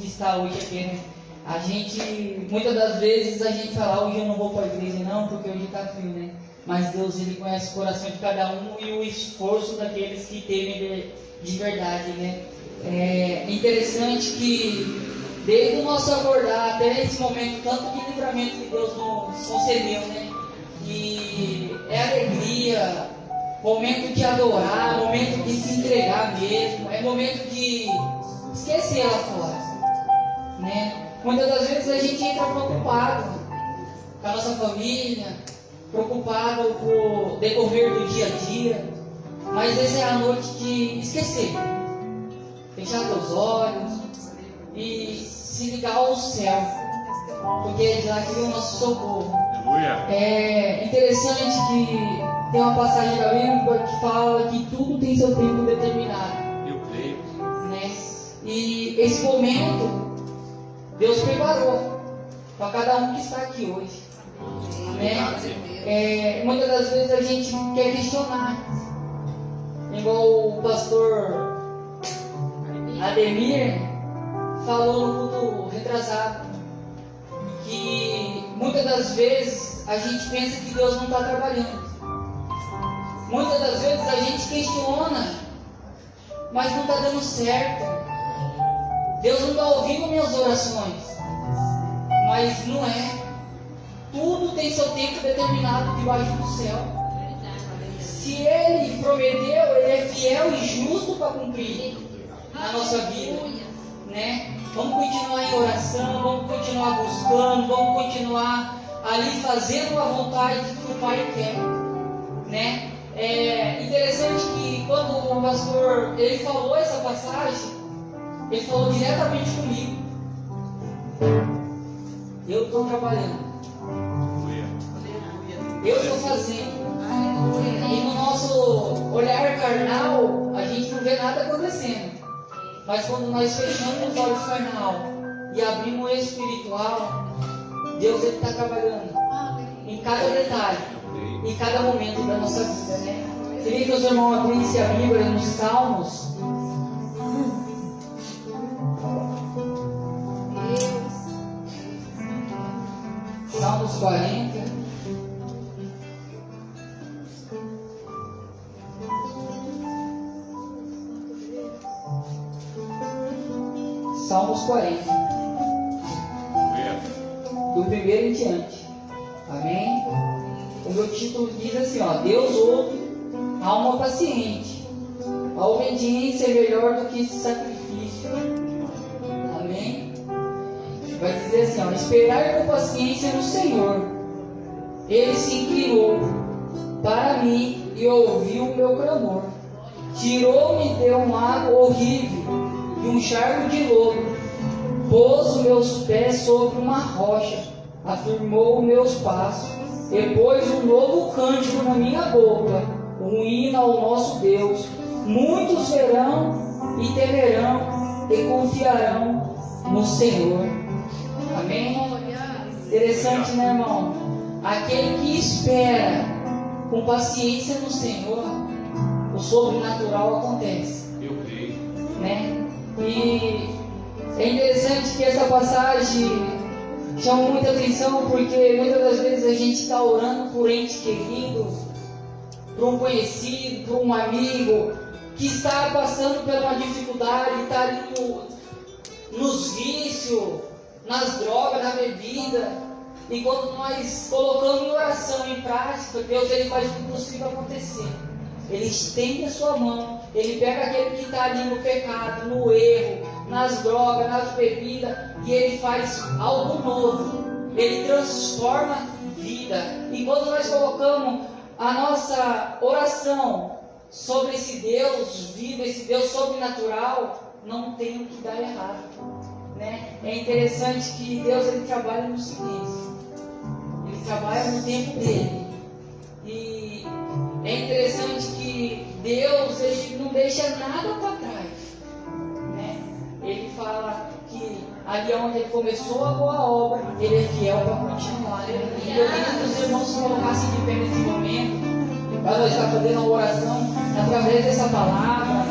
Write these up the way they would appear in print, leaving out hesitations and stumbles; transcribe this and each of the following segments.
Está hoje aqui, né? A gente, muitas das vezes a gente fala, hoje eu não vou para a igreja não, porque hoje está frio, né? Mas Deus, Ele conhece o coração de cada um e o esforço daqueles que temem de verdade, né? É interessante que desde o nosso acordar até esse momento, tanto de livramento que Deus nos concedeu, né? E é alegria, momento de adorar, momento de se entregar mesmo, é momento de esquecer lá fora, né? Muitas das vezes a gente entra preocupado com a nossa família, preocupado com o decorrer do dia a dia, mas essa é a noite de esquecer, fechar os olhos e se ligar ao céu, porque já aqui é o nosso socorro. É interessante que tem uma passagem da Bíblia que fala que tudo tem seu tempo determinado. Eu creio. Né? E esse momento Deus preparou para cada um que está aqui hoje. Né? Muitas das vezes a gente quer questionar, igual o pastor Ademir falou no culto retrasado, que muitas das vezes a gente pensa que Deus não está trabalhando. Muitas das vezes a gente questiona, mas não está dando certo. Deus não está ouvindo minhas orações, mas não é. Tudo tem seu tempo determinado debaixo do céu. Se Ele prometeu, Ele é fiel e justo para cumprir na nossa vida, né? Vamos continuar em oração, vamos continuar buscando, vamos continuar ali fazendo a vontade que o Pai quer, né? É interessante que quando o pastor ele falou essa passagem, ele falou diretamente comigo. Eu estou trabalhando, eu estou fazendo, e no nosso olhar carnal a gente não vê nada acontecendo. Mas quando nós fechamos os olhos carnal e abrimos o espiritual, Deus está trabalhando em cada detalhe, em cada momento da nossa vida, né? Queria que os irmãos abrissem a Bíblia nos Salmos. Salmos 40. Salmos 40. Do primeiro em diante. Amém? O meu título diz assim, ó: Deus ouve a alma paciente. A obediência é melhor do que sacrifício. Amém? Vai dizer assim, ó: esperar com paciência no Senhor. Ele se inclinou para mim e ouviu o meu clamor. Tirou-me de um lago horrível e um charco de lodo. Pôs os meus pés sobre uma rocha, afirmou os meus passos, e pôs um novo cântico na minha boca, um hino ao nosso Deus. Muitos verão e temerão e confiarão no Senhor. Amém? Interessante, né, irmão? Aquele que espera com paciência no Senhor, o sobrenatural acontece. Eu creio. Né? E é interessante que essa passagem chama muita atenção, porque muitas das vezes a gente está orando por ente querido, por um conhecido, por um amigo que está passando por uma dificuldade, está ali nos vícios, nas drogas, na bebida. E quando nós colocamos em oração, em prática, Deus ele faz o possível acontecer. Ele estende a sua mão, ele pega aquele que está ali no pecado, no erro, nas drogas, nas bebidas, e ele faz algo novo. Ele transforma vida. E quando nós colocamos a nossa oração sobre esse Deus vivo, esse Deus sobrenatural, não tem o que dar errado, né? É interessante que Deus ele trabalha no silêncio. Ele trabalha no tempo dele. E é interessante que Deus ele não deixa nada para trás, né? Ele fala que ali onde ele começou a boa obra, ele é fiel para continuar. E eu queria que os irmãos se colocassem de pé nesse momento, para nós estar fazendo uma oração através dessa palavra,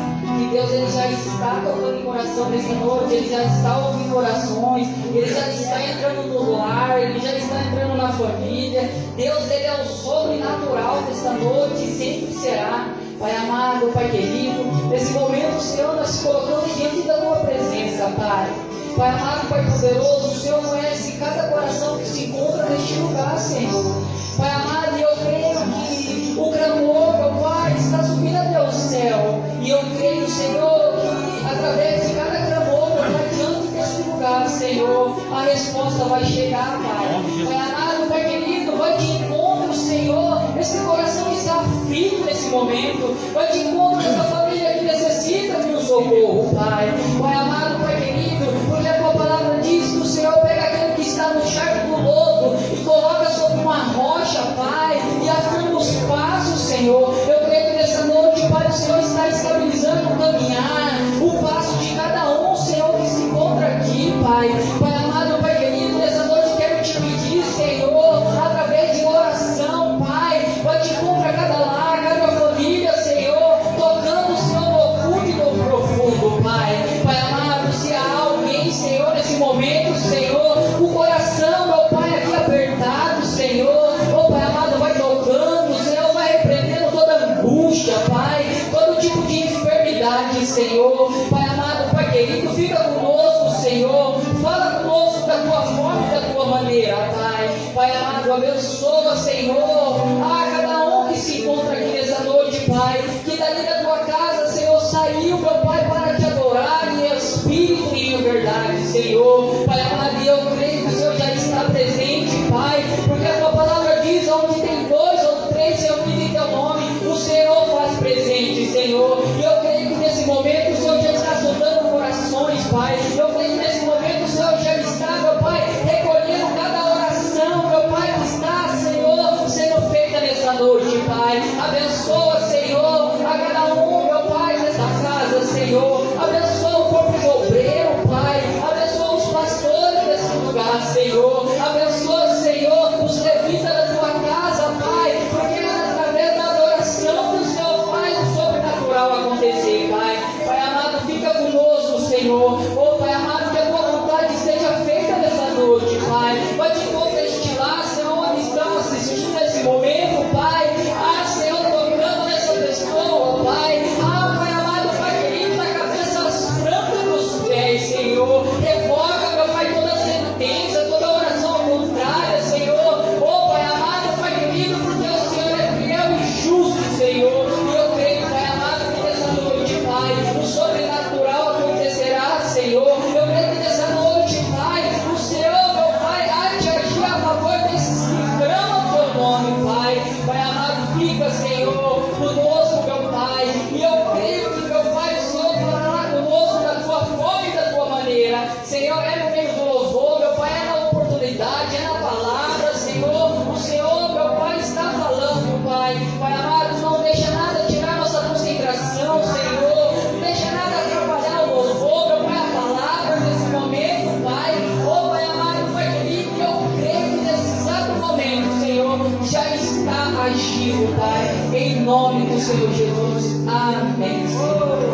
que Deus ele já está tocando em coração nessa noite, Ele já está ouvindo orações, Ele já está entrando no lar, Ele já está entrando na família. Deus ele é o sobrenatural desta noite e sempre será. Pai amado, Pai querido, nesse momento, Senhor, nós se colocamos diante da Tua presença, Pai. Pai amado, Pai poderoso, o Senhor conhece cada coração que se encontra neste lugar, Senhor. Pai amado, eu creio que o clamor, meu Pai, está subindo até o céu. E eu creio, Senhor, que através de cada clamor, meu Pai, diante deste lugar, Senhor, a resposta vai chegar, Pai. Pai amado, Pai querido, vai de encontro, Senhor. Esse coração está aflito nesse momento. Vai de encontro a essa família que necessita de um socorro, Pai. Pai amado, Pai querido, porque a Tua palavra diz que o Senhor pega aquele que está no charco do lodo e coloca sobre uma rocha, Pai, e afirma os passos, Senhor. Eu creio que nessa noite, Pai, o Senhor está estabilizando o caminhar, o passo de cada um, Senhor, que se encontra aqui, Pai. Pai amado, Pai querido, nessa noite eu quero te pedir, Senhor, através de oração, Pai, vai te encontrar cada lar, cada família, Senhor, tocando, Senhor, no oculto e no profundo, Pai. Pai amado, se há alguém, Senhor, nesse momento, Senhor, o coração, meu Pai, aqui apertado, Senhor, oh Pai amado, vai tocando, Senhor, vai repreendendo toda angústia, Pai, todo tipo de enfermidade, Senhor. Pai amado, Pai querido, fica conosco, Senhor, fala conosco da Tua forma e da Tua maneira, Pai. Pai amado, abençoa, Senhor, a cada um que se encontra aqui nessa noite, Pai, que dali da Tua casa, Senhor, saiu, meu Pai, para te adorar em espírito e em verdade, Senhor. Pai amado, e eu creio que o Senhor já está presente, Pai, porque a Tua palavra diz, onde tem 2 ou 3 reunidos em Teu nome, o Senhor faz presente, Senhor. E eu creio que nesse momento o Senhor já está sondando corações, Pai. Eu creio que nesse momento o Senhor já está, meu Pai, recolhendo cada oração, meu Pai, que está, Senhor, sendo feita nessa noite, Pai. Abençoa, Senhor, a cada um, meu Pai, nessa casa, Senhor. Abençoa o corpo de obreiro, Pai. Abençoa os pastores desse lugar, Senhor. Abençoa, Senhor, os levitas da Tua casa, Pai, porque é através da adoração que o Senhor faz o sobrenatural acontecer, Pai. Pai amado, fica conosco, Senhor. Oh, Pai amado, que a Tua vontade seja feita nessa noite, Pai. Vai te conquistar, Senhor, onde estão assistindo nesse momento, Pai. Ah, Senhor, tocando nessa pessoa, Pai. Ah, Pai amado, Pai querido, da cabeça às plantas dos pés, Senhor. Revoga, meu Pai, toda sentença, toda oração contrária, Senhor. Oh, Pai amado, Pai querido, porque o Senhor é fiel e justo, Senhor. E eu creio, Pai amado, que nessa noite, Pai, o sobrenatural acontecerá, Senhor. Eu creio que nessa noite, Pai, o Senhor, meu Pai, há de agir a favor desses que clamam o Teu nome, Pai. Pai amado, fica, Senhor, conosco, meu Pai. E eu creio que, meu Pai, o Senhor falará conosco da Tua forma e da Tua maneira. Senhor, é no meio do louvor, meu Pai, é na oportunidade, é na palavra, Senhor. O Senhor, meu Pai, está falando, Pai. Pai amado, não deixa nada tirar nossa concentração, Senhor. Não deixa nada atrapalhar o louvor, meu Pai, a palavra nesse momento, Pai. Oh, Pai amado, Pai querido, que eu creio que nesse exato momento, Senhor, já está agindo, Pai. Em nome do Senhor Jesus. Amém, Senhor.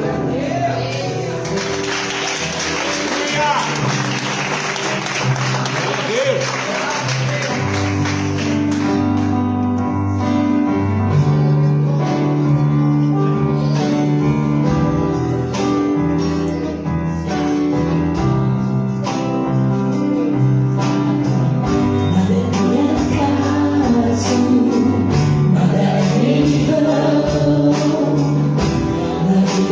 Nada é em vão, nada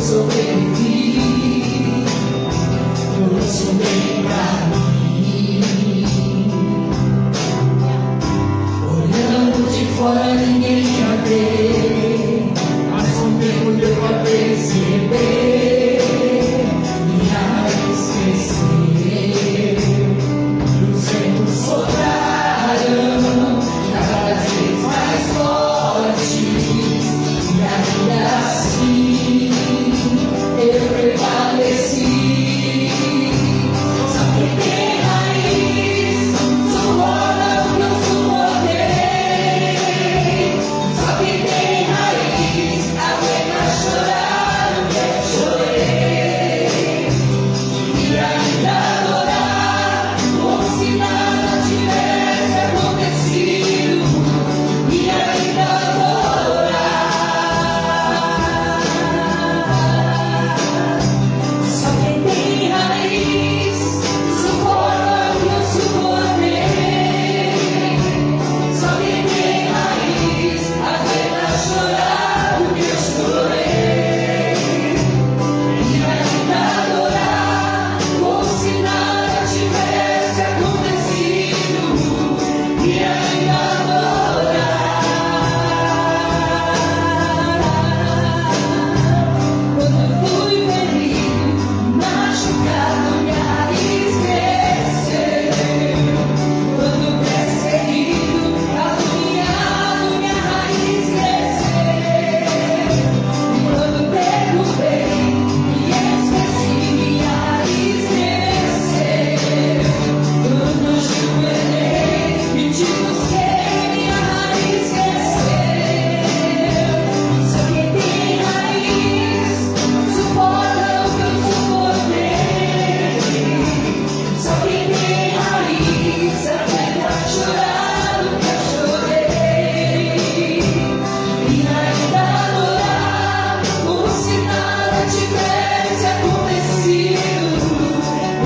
sobrevivi, eu sou bem pra mim. Olhando de fora ninguém ia ver, mas com o tempo deu pra perceber. Minha raiz cresceu, e os ventos sopraram cada vez mais fortes, e ainda assim eu prevaleci. Só quem tem raiz suporta o que eu suportei. Só quem tem raiz aguenta chorar o que eu chorei, e ainda adorar como se nada tivesse acontecido, e ainda adorar. Só quem tem raiz suporta o que eu suportei. Só quem tem raiz aguenta chorar o que eu chorei, e ainda adorar como se nada tivesse acontecido, e ainda adorar. Quando fui ferido, machucado, minha raiz cresceu. Quando perseguido, caluniado, minha raiz cresceu. E quando derrubei e esqueci, minha raiz cresceu. Quando ajoelhei e te busquei, minha raiz cresceu. Só quem tem raiz suporta o que eu suportei. Só quem tem raiz aguenta chorar o que eu chorei, e ainda adorar como se nada tivesse acontecido,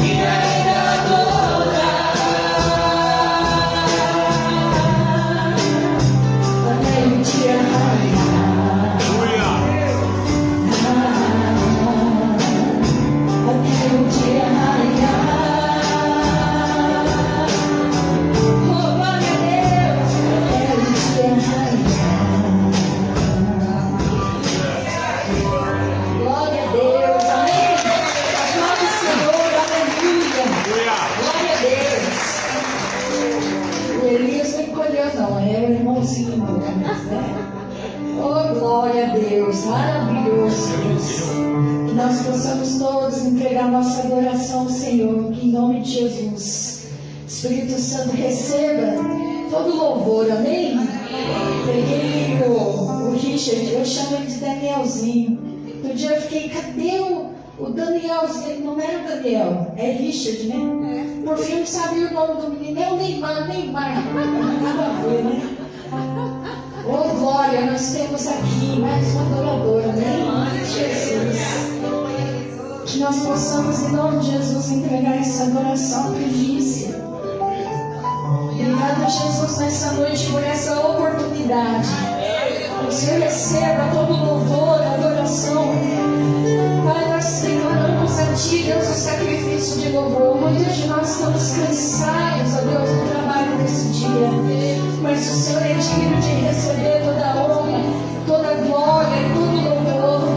e ainda adorar. Até o dia raiar, até o dia raiar. Oh, glória a Deus, até o dia raiar. Glória a Deus, amém. Aplaude o Senhor, aleluia. Glória a Deus. O Elias não encolheu, não, é o irmãozinho Lucas, né? Oh, glória a Deus, maravilhoso Deus. Que nós possamos todos entregar nossa adoração ao Senhor, que em nome de Jesus. Espírito Santo, receba todo louvor, amém? Peguei o Richard, eu chamo ele de Danielzinho. Outro dia eu fiquei, cadê o Danielzinho? Não era o Daniel, é Richard, né? Por fim, eu não sabia o nome do menino, é o Neymar. Nada a ver, né? Oh, glória, nós temos aqui mais um adorador, amém? Jesus. Que nós possamos, em nome de Jesus, entregar essa adoração primícia. Obrigado, Jesus, nessa noite por essa oportunidade. Que o Senhor receba todo o louvor, a adoração. Pai, nós declaramos a Ti, Deus, o sacrifício de louvor. Muitos de nós estamos cansados, ó Deus, do trabalho desse dia. Mas o Senhor é digno de receber toda a honra, toda a glória e todo o louvor.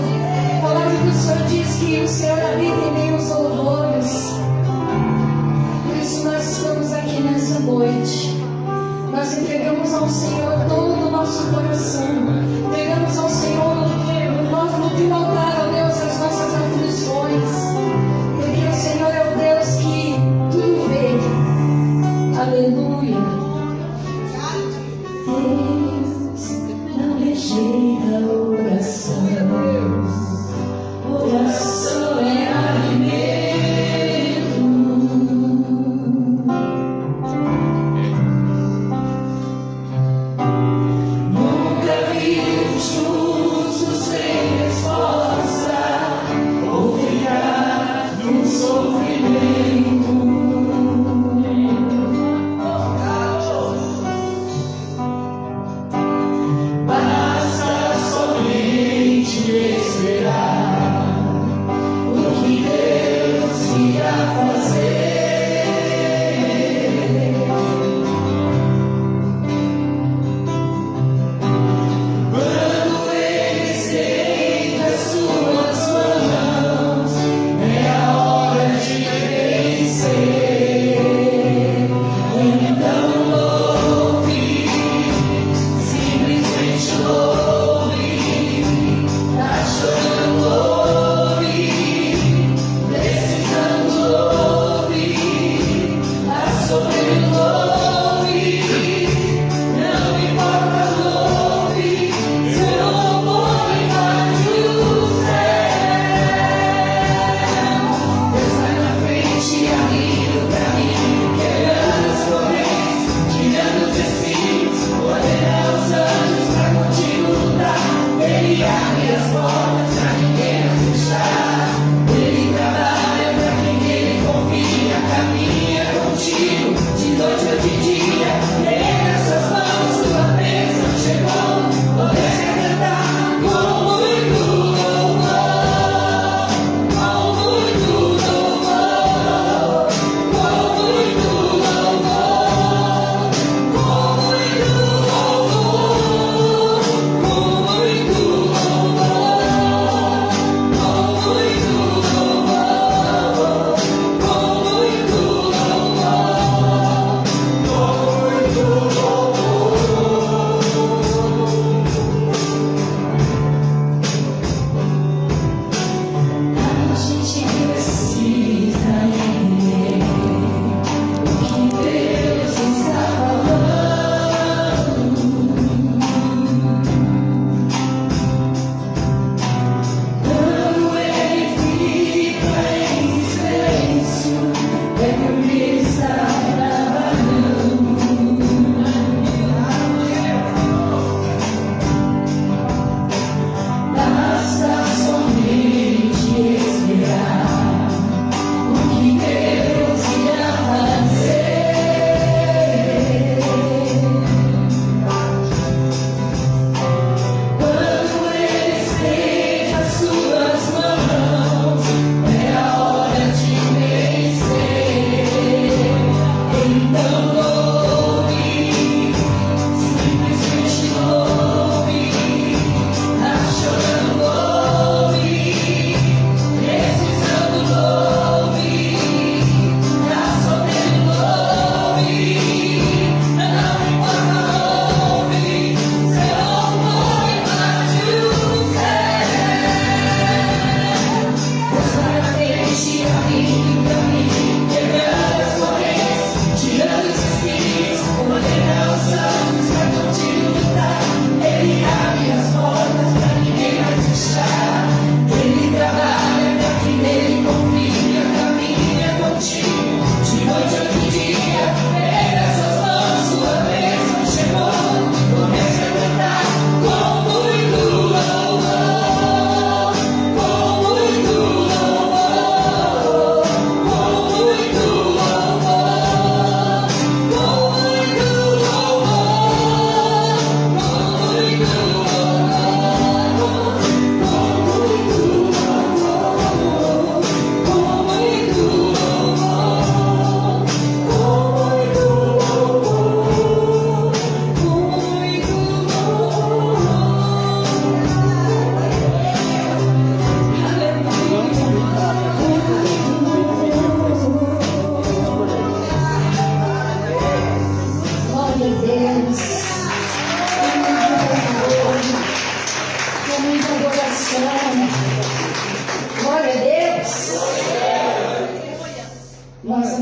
A palavra do Senhor diz que o Senhor habita em meio aos louvores. Por isso nós estamos aqui nessa noite. Nós entregamos ao Senhor todo o nosso coração. Entregamos ao Senhor no último altar, ó Deus, as nossas aflições. Porque o Senhor é o Deus que tudo vê. Aleluia. Deus não rejeita a oração. Oração é alimento.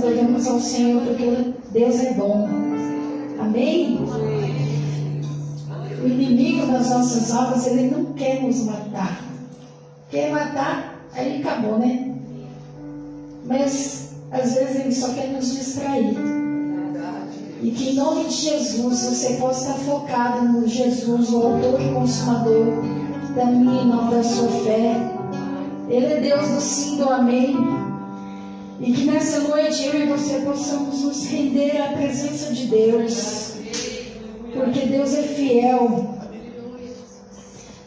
adoramos ao Senhor porque Deus é bom. Amém? O inimigo das nossas almas, ele não quer nos matar. Quer matar, aí acabou, né? Mas às vezes ele só quer nos distrair. E que em nome de Jesus você possa estar focado no Jesus, o autor e consumador da minha e não da sua fé. Ele é Deus do sim, do amém. E que nessa noite eu e você possamos nos render à presença de Deus. Porque Deus é fiel.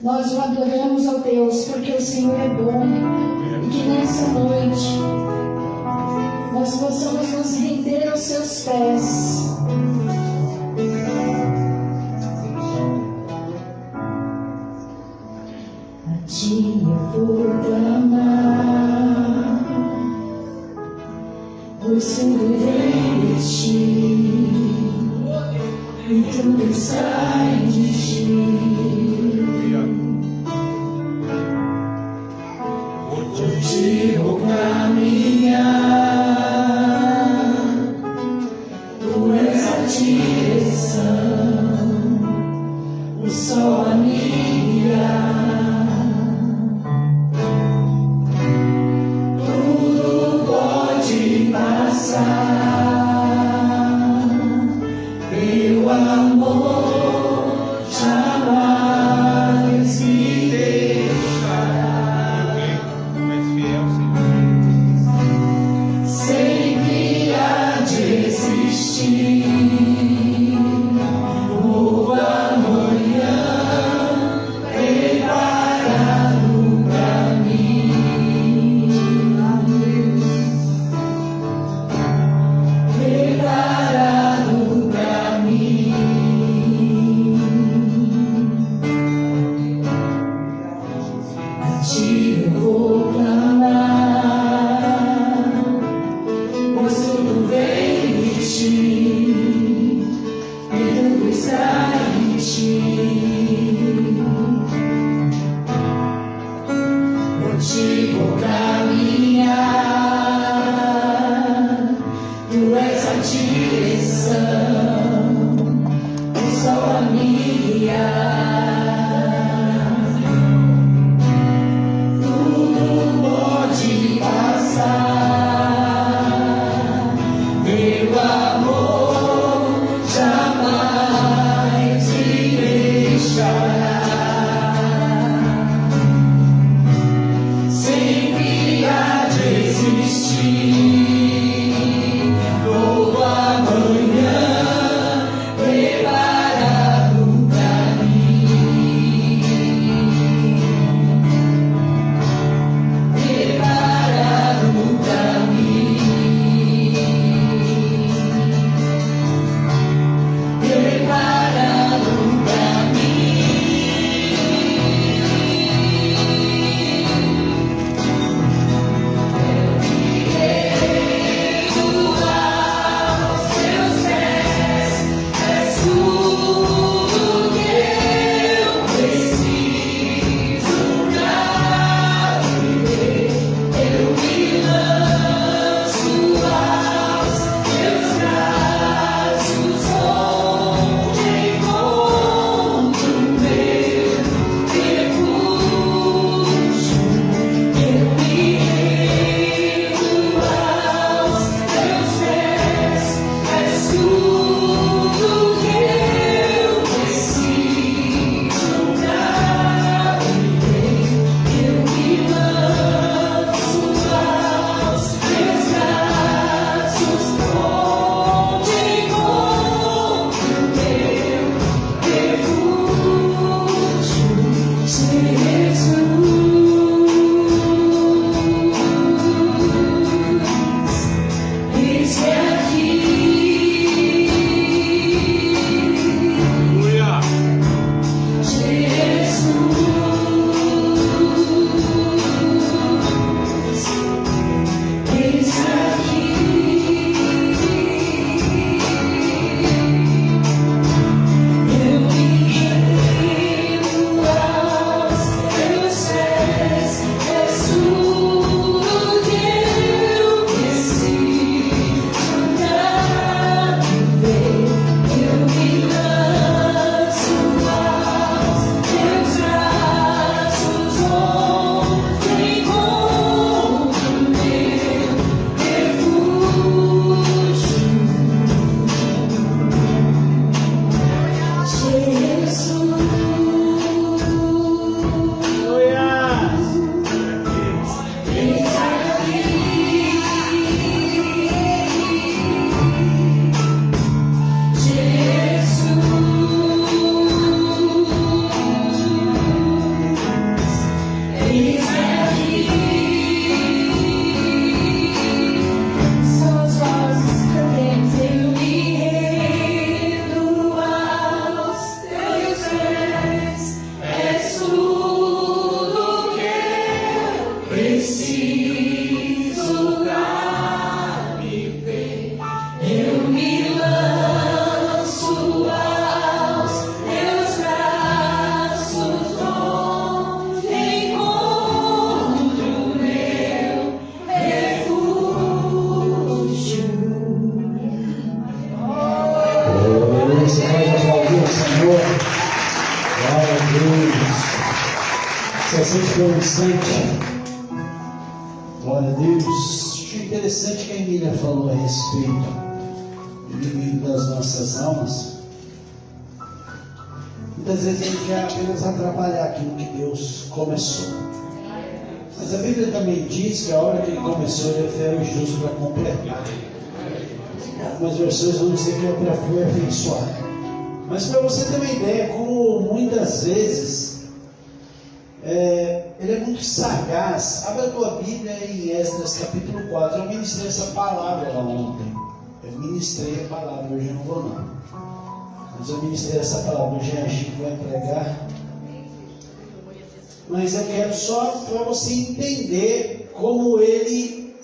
Nós o adoramos ao Deus porque o Senhor é bom. E que nessa noite nós possamos nos render aos seus pés. A ti eu vou clamar, pois tudo vem de ti, e tudo sai de ti. Por ti vou caminhar, tu és a direção, o sol a me guiar. Tudo pode passar, teu amor jamais me deixará. Sempre há de existir novo amanhã preparado pra mim, preparado pra mim. A ti eu vou clamar, pois tudo vem de ti, e tudo está em ti. Por ti vou caminhar, tu és a direção, o sol a me guiar. Tudo pode passar, teu amor jamais me deixará. Sempre há preciso pra viver. Eu me lanço aos teus braços, onde encontro meu refúgio. Você pode aplaudir o Senhor. Glória a Deus. Se aceite por um instante. Glória a Deus. Acho interessante que a Emília falou a respeito do inimigo das nossas almas. Muitas vezes ele quer apenas atrapalhar aquilo que Deus começou. Mas a Bíblia também diz que a hora que ele começou, ele é fiel e justo para completar. Algumas versões vão dizer que é para aperfeiçoar. Mas para você ter uma ideia, como muitas vezes ele é muito sagaz. Abra a tua Bíblia em Esdras capítulo 4. Eu ministrei essa palavra lá ontem. Eu ministrei a palavra, hoje eu não vou não. Mas eu ministrei essa palavra, hoje a gente vai pregar. Mas eu quero só para você entender como ele,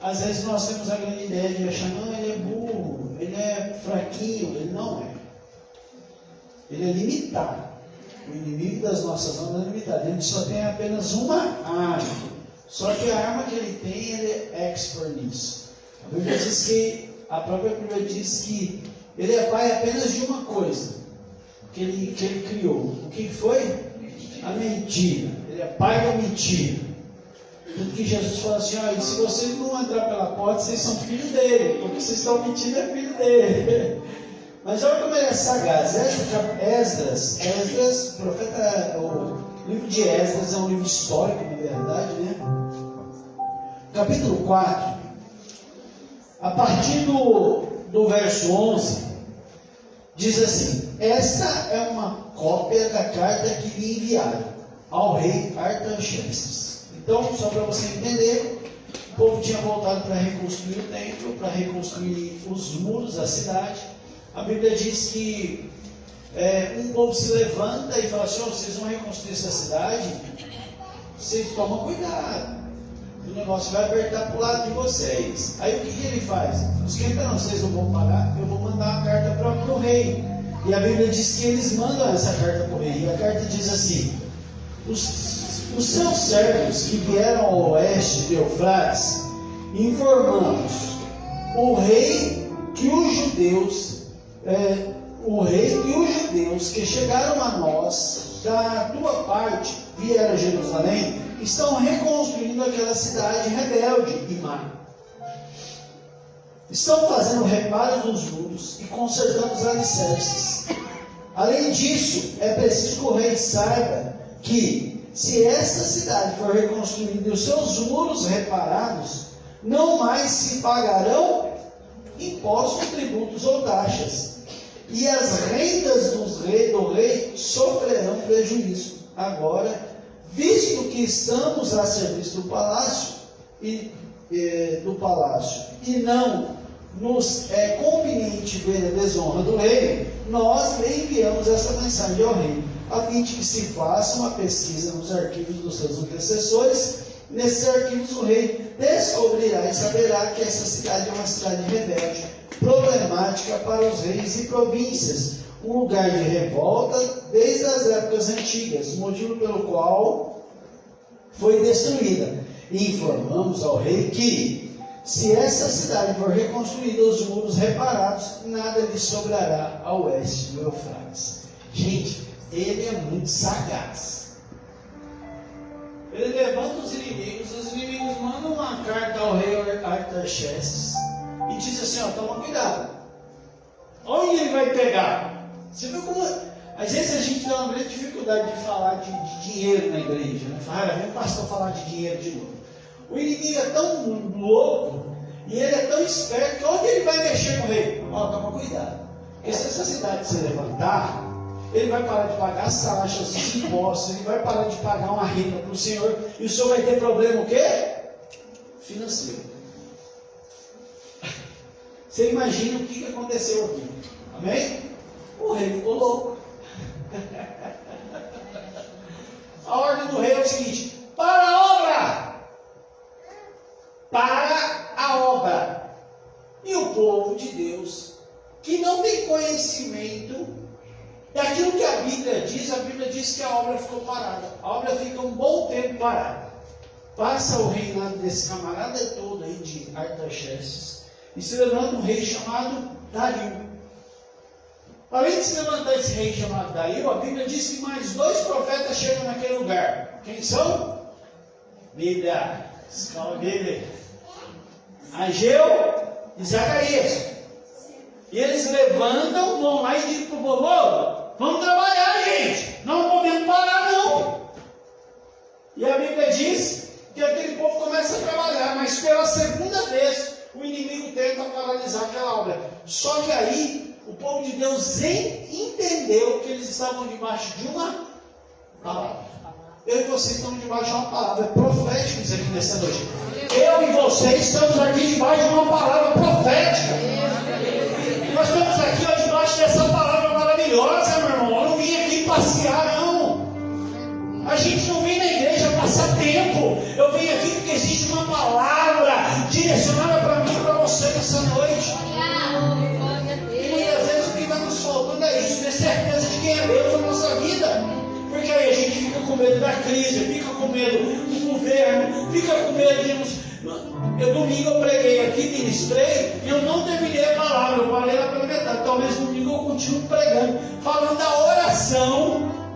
às vezes nós temos a grande ideia de achar, não, ele é burro, ele é fraquinho, ele não é. Ele é limitado. O inimigo das nossas almas é limitado. Ele só tem apenas uma arma. Só que a arma que ele tem, ele é expert nisso. A própria Bíblia diz que ele é pai apenas de uma coisa que ele criou. O que foi? A mentira. Ele é pai da mentira. Tanto que Jesus fala assim, olha, se vocês não entrar pela porta, vocês são filhos dele, porque vocês estão mentindo, é filho dele. Mas olha como ele é sagaz. Esdras, profeta, o livro de Esdras é um livro histórico, na verdade, né? Capítulo 4, a partir do verso 11, diz assim: esta é uma cópia da carta que lhe enviaram ao rei Artaxerxes. Então, só para você entender, o povo tinha voltado para reconstruir o templo, para reconstruir os muros da cidade. A Bíblia diz que um povo se levanta e fala assim, vocês vão reconstruir essa cidade, vocês tomam cuidado, o negócio vai apertar para o lado de vocês. Aí o que ele faz? Esquenta não, vocês não vão pagar, eu vou mandar uma carta para o rei. E a Bíblia diz que eles mandam essa carta para o rei. E a carta diz assim: os seus servos que vieram ao oeste de Eufrates, informamos o rei e os judeus que chegaram a nós da tua parte, vieram a Jerusalém, estão reconstruindo aquela cidade rebelde e má. Estão fazendo reparos nos muros e consertando os alicerces. Além disso, é preciso que o rei saiba que, se esta cidade for reconstruída e os seus muros reparados, não mais se pagarão impostos, tributos ou taxas, e as rendas do rei sofrerão prejuízo. Agora, visto que estamos a serviço do palácio e não nos é conveniente ver a desonra do rei, nós lhe enviamos essa mensagem ao rei, a fim de que se faça uma pesquisa nos arquivos dos seus antecessores. Nesses arquivos o rei descobrirá e saberá que essa cidade é uma cidade rebelde, problemática para os reis e províncias, um lugar de revolta desde as épocas antigas, motivo pelo qual foi destruída. E informamos ao rei que, se essa cidade for reconstruída, os muros reparados, nada lhe sobrará a oeste do Eufrates. Gente, ele é muito sagaz. Ele levanta os inimigos mandam uma carta ao rei Artaxerxes e diz assim, toma cuidado. Onde ele vai pegar? Você vê como... Às vezes a gente tem uma grande dificuldade de falar de dinheiro na igreja. Né? Vem o pastor falar de dinheiro de novo. O inimigo é tão louco e ele é tão esperto que onde ele vai mexer com o rei? Toma cuidado. Porque se essa cidade se levantar, ele vai parar de pagar as taxas, os impostos, ele vai parar de pagar uma renda para o Senhor, e o Senhor vai ter problema o quê? Financeiro. Você imagina o que aconteceu aqui. Amém? O rei ficou louco. A ordem do rei é o seguinte: para a obra! para a obra. E o povo de Deus, que não tem conhecimento daquilo que a Bíblia diz que a obra ficou parada. A obra fica um bom tempo parada. Passa o reinado desse camarada todo aí de Artaxerxes e se levanta um rei chamado Dario. Além de se levantar esse rei chamado Dario, a Bíblia diz que mais 2 profetas chegam naquele lugar. Quem são? Bíblia. Escola Bíblia. Ageu e Zacarias. E eles levantam, vão lá e dizem para o povo: vamos trabalhar, gente. Não podemos parar, não. E a Bíblia diz que aquele povo começa a trabalhar, mas pela segunda vez o inimigo tenta paralisar aquela obra. Só que aí o povo de Deus entendeu que eles estavam debaixo de uma palavra. Eu e vocês estamos debaixo de uma palavra profética aqui nessa noite. Eu e vocês estamos aqui debaixo de uma palavra profética. Nós estamos aqui debaixo dessa palavra maravilhosa, meu irmão. Eu não vim aqui passear, não. A gente não vem na igreja passar tempo. Eu venho aqui porque existe uma palavra direcionada para mim e para você nessa noite. E muitas vezes o que está nos faltando é isso, ter certeza de quem é Deus na nossa vida. Porque aí a gente fica com medo da crise, fica com medo do governo, fica com medo de... Domingo eu preguei aqui, ministrei, e eu não terminei a palavra, eu parei lá pela metade. Talvez domingo eu continue pregando, falando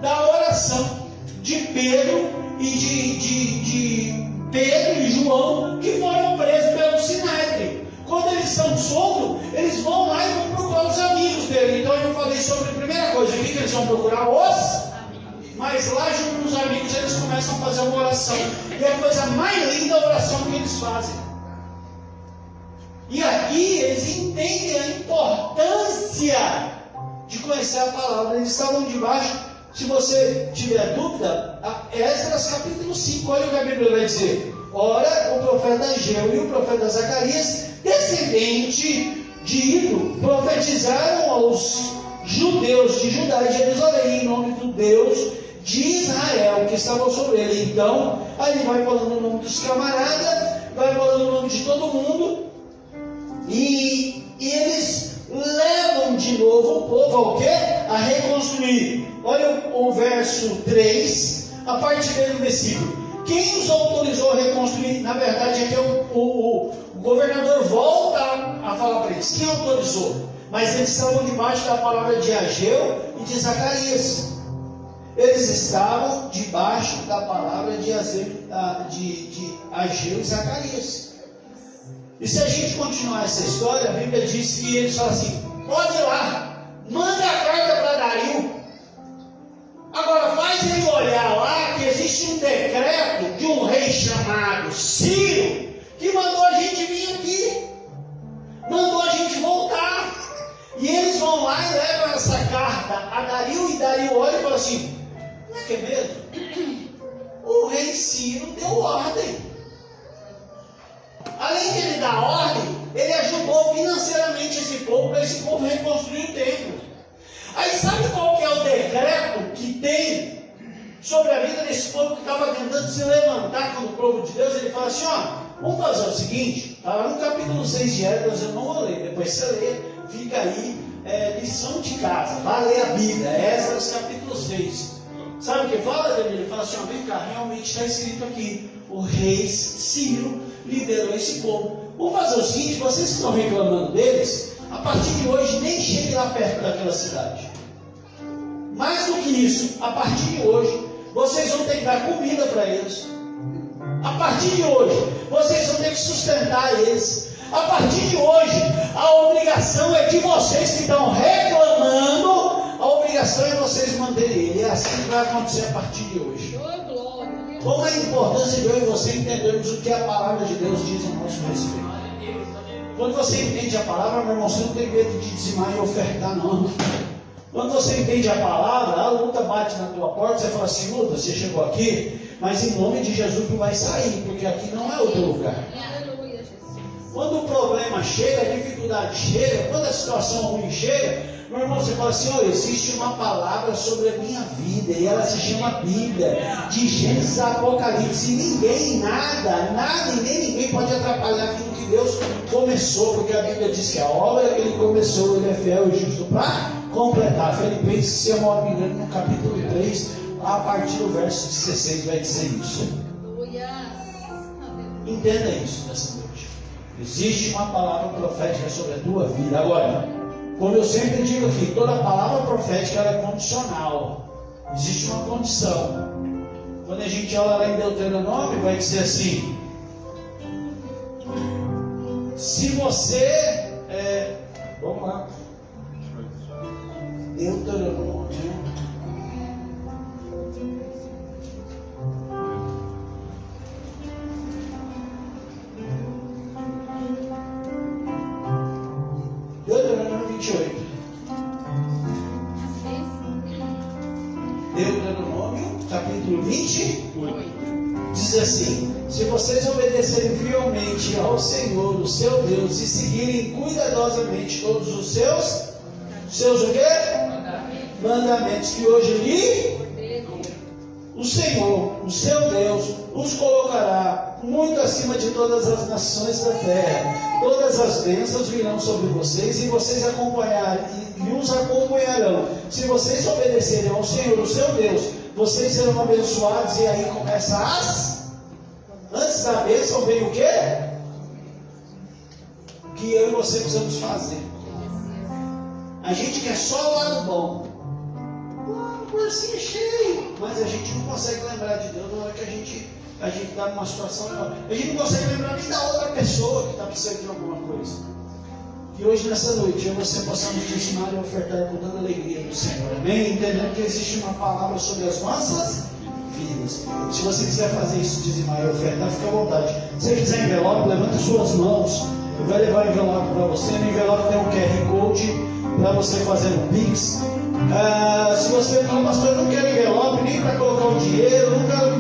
da oração de Pedro e de Pedro e João, que foram presos pelo Sinédrio. Quando eles são soltos, eles vão lá e vão procurar os amigos dele. Então eu falei sobre a primeira coisa aqui, que eles vão procurar os... Mas lá junto com os amigos eles começam a fazer uma oração. E é a coisa mais linda a oração que eles fazem. E aqui eles entendem a importância de conhecer a palavra. Eles estavam debaixo, se você tiver dúvida, Esdras capítulo 5, olha o que a Bíblia vai dizer. Ora, o profeta Ageu e o profeta Zacarias, descendente de Ido, profetizaram aos judeus de Judá e Jerusalém em nome do Deus de Israel que estavam sobre ele. Então, aí ele vai falando o nome dos camaradas, vai falando o nome de todo mundo, e eles levam de novo o povo ao quê? A reconstruir. Olha o verso 3, a partir do versículo. Quem os autorizou a reconstruir? Na verdade, aqui o governador volta a falar para eles. Quem autorizou? Mas eles estavam debaixo da palavra de Ageu e de Zacarias. Eles estavam debaixo da palavra de Ageu e Zacarias. E se a gente continuar essa história, a Bíblia diz que eles falam assim: pode ir lá, manda a carta para Dario. Agora faz ele olhar lá que existe um decreto de um rei chamado Ciro, que mandou a gente vir aqui, mandou a gente voltar. E eles vão lá e levam essa carta a Dario, e Dario olha e fala assim: não é que é mesmo? O rei Ciro deu ordem. Além de ele dar ordem, ele ajudou financeiramente esse povo, para esse povo reconstruir o templo. Aí sabe qual que é o decreto que tem sobre a vida desse povo que estava tentando se levantar como povo de Deus? Ele fala assim: vamos fazer o seguinte, está lá no capítulo 6 de Esdras, eu não vou ler, depois você lê, fica aí, lição de casa, vai ler a Bíblia, Esdras capítulo 6. Sabe o que fala dele? Ele fala assim: vem cá, realmente está escrito aqui, o rei Ciro liberou esse povo. Vamos fazer o seguinte: vocês que estão reclamando deles, a partir de hoje nem chegue lá perto daquela cidade. Mais do que isso, a partir de hoje, vocês vão ter que dar comida para eles. A partir de hoje, vocês vão ter que sustentar eles. A partir de hoje, a obrigação é de vocês que estão reclamando, a obrigação é vocês manterem ele. É assim que vai acontecer a partir de hoje. Como é a importância de eu e você entendermos o que a palavra de Deus diz a nosso respeito. Quando você entende a palavra, meu irmão, você não tem medo de dizimar e ofertar, não. Quando você entende a palavra, a luta bate na tua porta, você fala assim: luta, você chegou aqui, mas em nome de Jesus tu vai sair, porque aqui não é o teu lugar. Quando o problema chega, a dificuldade chega, quando a situação ruim chega, meu irmão, você fala assim: olha, existe uma palavra sobre a minha vida, e ela se chama Bíblia, de Gênesis a Apocalipse, e ninguém, nada e nem ninguém pode atrapalhar aquilo que Deus começou, porque a Bíblia diz que a obra que Ele começou, Ele é fiel e justo para completar. Filipenses, se eu não me engano, no capítulo 3, a partir do verso 16 vai dizer isso. Entenda isso nessa noite. Existe uma palavra profética sobre a tua vida. Agora, como eu sempre digo aqui, toda palavra profética ela é condicional. Existe uma condição. Quando a gente olha lá em Deuteronômio, vai dizer assim: se você vamos lá, Deuteronômio, Deuteronômio 28. Deuteronômio, capítulo 28. Diz assim: se vocês obedecerem fielmente ao Senhor, o seu Deus, e seguirem cuidadosamente todos os seus o quê? Mandamentos que hoje lhe o Senhor, o seu Deus, os colocará muito acima de todas as nações da terra. Todas as bênçãos virão sobre vocês, e vocês os acompanharão. Se vocês obedecerem ao Senhor, o seu Deus, vocês serão abençoados. E aí começa antes da bênção vem o quê? O que eu e você precisamos fazer. A gente quer só o lado bom. O bolsinho é cheio, mas a gente não consegue lembrar de Deus na hora que a gente está numa situação. A gente não consegue lembrar nem da outra pessoa que está precisando de alguma coisa. Que hoje, nessa noite, eu e você possamos dizimar e ofertar com toda a alegria do Senhor. Amém? Entendendo que existe uma palavra sobre as nossas vidas. Se você quiser fazer isso, dizimar e ofertar, fica à vontade. Se você quiser envelope, levante suas mãos. Vai levar o envelope para você. No envelope tem um QR Code para você fazer um Pix. Se você fala: pastor, eu não quero envelope nem para colocar o dinheiro, não quero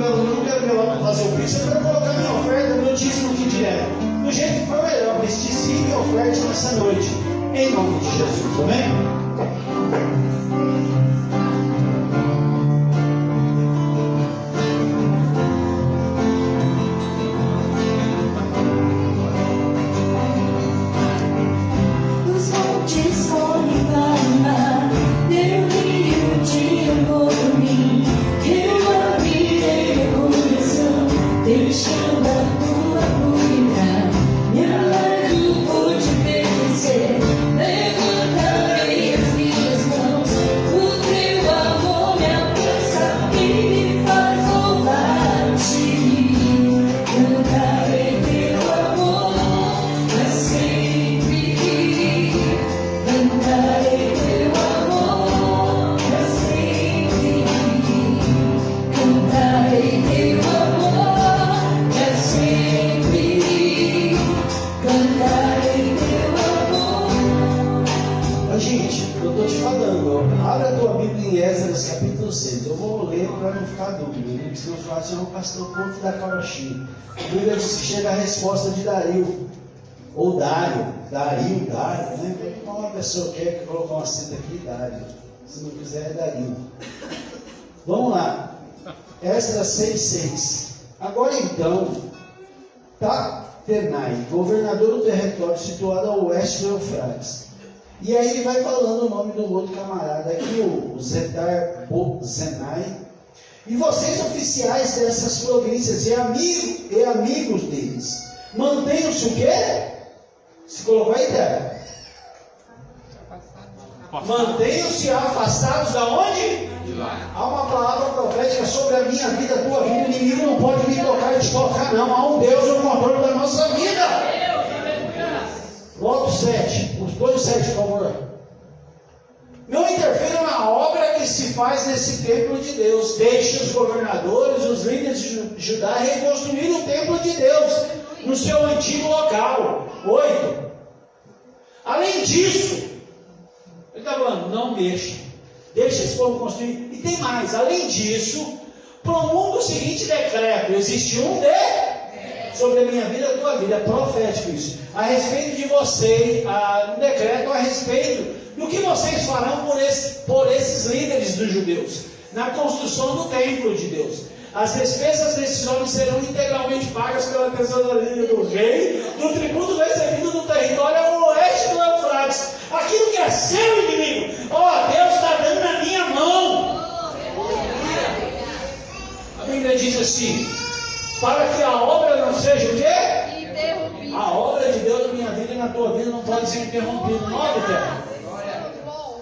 envelope para fazer o Pix, eu quero colocar minha oferta, meu dízimo aqui direto. Do jeito que for melhor, mas dizime e oferte nessa noite, em nome de Jesus, amém? A Bíblia diz que chega a resposta de Dario, ou Dário, né? Uma pessoa quer colocar uma cinta aqui, Dário. Se não quiser, é Dario. Vamos lá. Esdras 6:6. Agora então, Tatenai, governador do território situado ao oeste do Eufrates. E aí ele vai falando o nome do outro camarada aqui, o Zetar-Bozenai. E vocês, oficiais dessas províncias e amigos deles, mantenham-se o quê? Se colocou aí, Terra? Mantenham-se afastados da onde? De lá. Há uma palavra profética sobre a minha vida, a tua vida. O inimigo não pode me tocar e te tocar, não. Há um Deus no controle da nossa vida. Volta o 7. Os dois 7, por favor. Não interfiram na obra que se faz nesse templo de Deus. Deixe os governadores, os líderes de Judá reconstruir o templo de Deus no seu antigo local. 8. Além disso, ele está falando: não mexa. Deixa esse povo construir. E tem mais. Além disso, promulga o seguinte decreto: existe um sobre a minha vida e a tua vida. É profético isso. A respeito de vocês, um decreto a respeito do que vocês farão por esses líderes dos judeus, na construção do templo de Deus. As despesas desses homens serão integralmente pagas pela tesouraria do rei, do tributo recebido do território ao oeste do Eufrates. Aquilo que é seu, inimigo, Deus está dando na minha mão. A Bíblia diz assim: para que a obra não seja o quê? Interrompida. A obra de Deus na minha vida e na tua vida não pode ser interrompida. Nove, terra.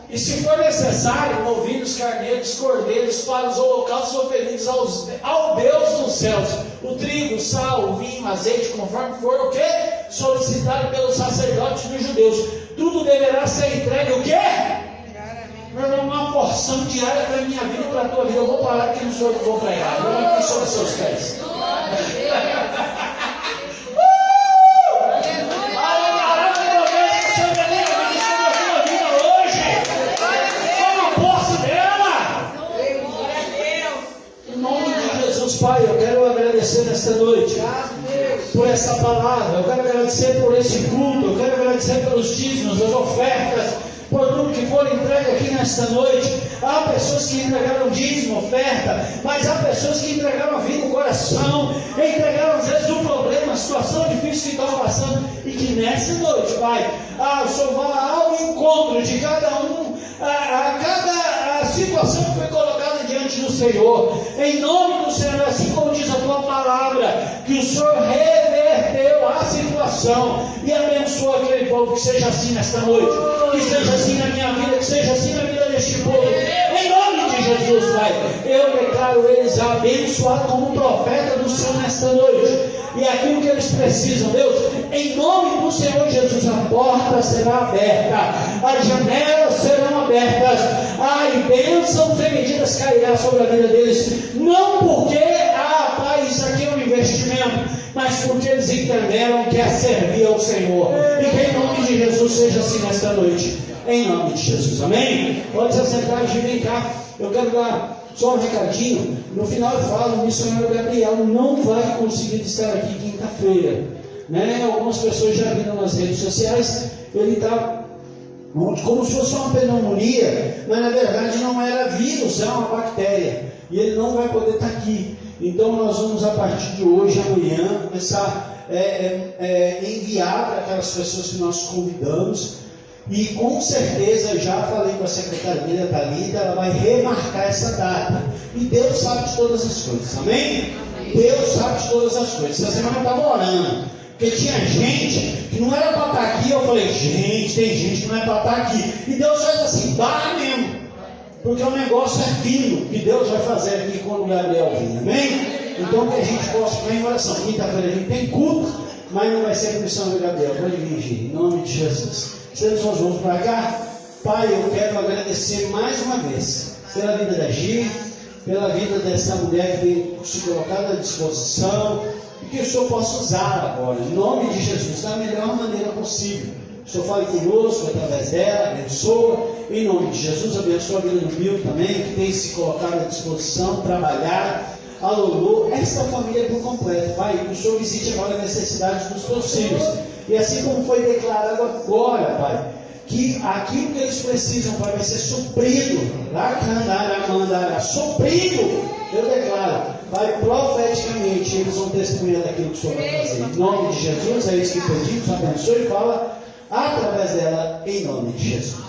E se for necessário, novilhos, carneiros, cordeiros, para os holocaustos oferidos ao Deus dos céus, o trigo, o sal, o vinho, o azeite, conforme for o quê? Solicitado pelos sacerdotes dos judeus. Tudo deverá ser entregue o quê? Meu irmão, uma porção diária para a minha vida e para a tua vida. Eu vou parar aqui no senhor que vou pregar. Eu vou aqui sobre os seus pés. Pai, eu quero agradecer nesta noite por essa palavra, eu quero agradecer por esse culto, eu quero agradecer pelos dízimos, as ofertas, por tudo que for entregue aqui nesta noite. Há pessoas que entregaram dízimo, oferta, mas há pessoas que entregaram a vida, o coração, entregaram às vezes o problema, a situação difícil que estão passando, e que nessa noite, Pai, o Senhor vá ao encontro de cada um, a cada situação que foi colocada diante do Senhor, em nome do Senhor, assim como diz a tua palavra, que o Senhor reverteu a situação e abençoa aquele povo. Que seja assim nesta noite, que seja assim na minha vida, que seja assim na vida deste povo, em nome de Jesus, Pai. Eu declaro eles abençoados como profeta do Senhor nesta noite, e aquilo que eles precisam, Deus, em nome do Senhor Jesus, a porta será aberta, as janelas serão abertas, e bênçãos e medidas cairá sobre a vida deles, não porque, Pai, isso aqui é um investimento, mas porque eles entenderam que é servir ao Senhor, e que em nome de Jesus seja assim nesta noite, em nome de Jesus, amém? Pode se assentar e vem cá, eu quero dar só um recadinho. No final eu falo, o missionário Gabriel não vai conseguir estar aqui quinta-feira, né? Algumas pessoas já viram nas redes sociais, ele está como se fosse uma pneumonia, mas na verdade não era vírus, era uma bactéria, e ele não vai poder estar aqui. Então nós vamos, a partir de hoje, amanhã, começar a enviar para aquelas pessoas que nós convidamos. E com certeza, já falei com a secretaria da Thalita, ela vai remarcar essa data. E Deus sabe de todas as coisas, amém? Deus sabe de todas as coisas. Essa semana eu estava orando, porque tinha gente que não era para estar aqui. Eu falei, gente, tem gente que não é para estar aqui. E Deus faz assim, barra mesmo. Porque o negócio é fino, que Deus vai fazer aqui quando o Gabriel vir, amém? Então que a gente possa ficar em oração. Quinta-feira a gente tem culto, mas não vai ser a comissão do Gabriel. Pode vir, em nome de Jesus. Nós vamos para cá. Pai, eu quero agradecer mais uma vez pela vida da Gi, pela vida dessa mulher que veio se colocar à disposição, e que o Senhor possa usar agora, em nome de Jesus, da melhor maneira possível. O Senhor fale conosco através dela, abençoa, em nome de Jesus, abençoa a vida do Bill também, que tem se colocado à disposição, trabalhar, a Lulu, essa família por completo. Pai, que o Senhor visite agora a necessidade dos teus filhos. E assim como foi declarado agora, Pai, que aquilo que eles precisam, Pai, vai ser suprido. Suprido, eu declaro. Pai, profeticamente, eles vão testemunhar daquilo que o Senhor vai fazer. Em nome de Jesus, é isso que pedimos, abençoe e fala através dela, em nome de Jesus.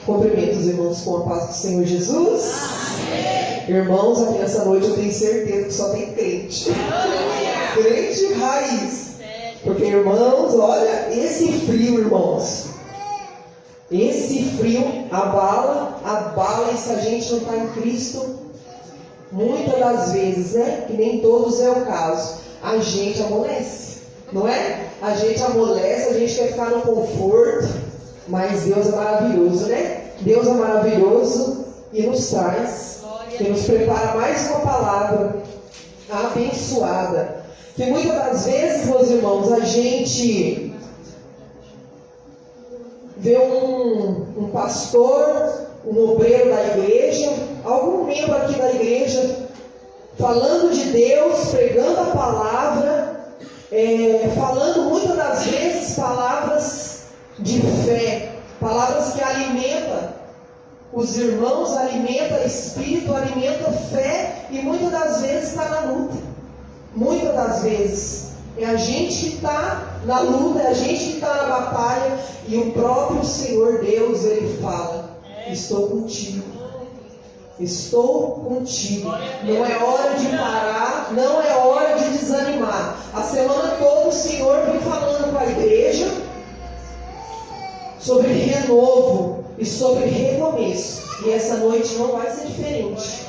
Cumprimento os irmãos com a paz do Senhor Jesus. Amém. Irmãos, aqui nessa noite eu tenho certeza que só tem crente. Crente raiz. Porque, irmãos, olha, esse frio, irmãos, esse frio abala, e se a gente não está em Cristo, muitas das vezes, né, que nem todos é o caso, a gente amolece, não é? A gente amolece, a gente quer ficar no conforto, mas Deus é maravilhoso, né? Deus é maravilhoso e nos traz, e nos prepara mais uma palavra abençoada. Que muitas das vezes, meus irmãos, a gente vê um pastor, um obreiro da igreja, algum membro aqui da igreja falando de Deus, pregando a palavra, falando muitas das vezes palavras de fé, palavras que alimentam os irmãos, alimentam o espírito, alimentam a fé, e muitas das vezes está na luta. Muitas das vezes é a gente que está na luta, é a gente que está na batalha, e o próprio Senhor Deus, Ele fala: estou contigo. Estou contigo. Não é hora de parar, não é hora de desanimar. A semana toda o Senhor vem falando com a igreja sobre renovo e sobre recomeço. E essa noite não vai ser diferente.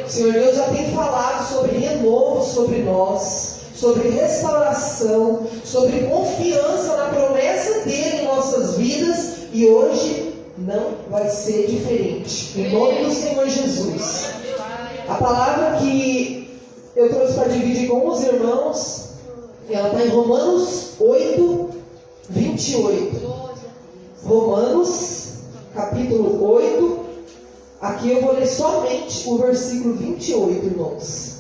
O Senhor Deus já tem falado sobre renovo sobre nós, sobre restauração, sobre confiança na promessa dele em nossas vidas, e hoje não vai ser diferente. Em nome do Senhor Jesus. A palavra que eu trouxe para dividir com os irmãos, ela está em Romanos 8, 28. Romanos, capítulo 8. Aqui eu vou ler somente o versículo 28, irmãos.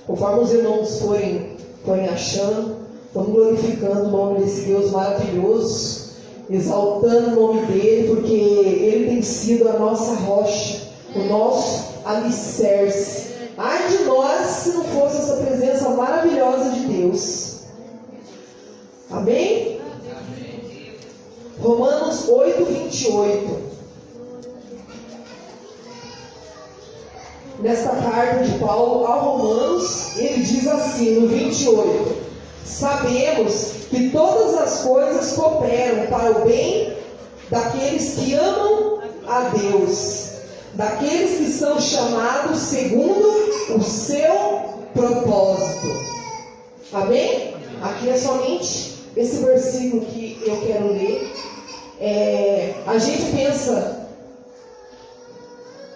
Conforme os irmãos forem achando, vamos glorificando o nome desse Deus maravilhoso, exaltando o nome dele, porque ele tem sido a nossa rocha, o nosso alicerce. Ai de nós se não fosse essa presença maravilhosa de Deus. Amém? Romanos 8, 28. Nesta carta de Paulo aos Romanos, ele diz assim, no 28: sabemos que todas as coisas cooperam para o bem daqueles que amam a Deus, daqueles que são chamados segundo o seu propósito. Amém? Aqui é somente esse versículo que eu quero ler. A gente pensa,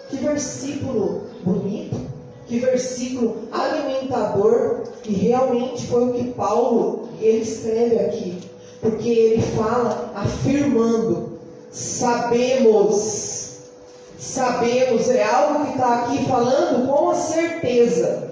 que versículo bonito, que versículo alimentador, e realmente foi o que Paulo ele escreve aqui, porque ele fala afirmando: sabemos, é algo que está aqui falando com a certeza.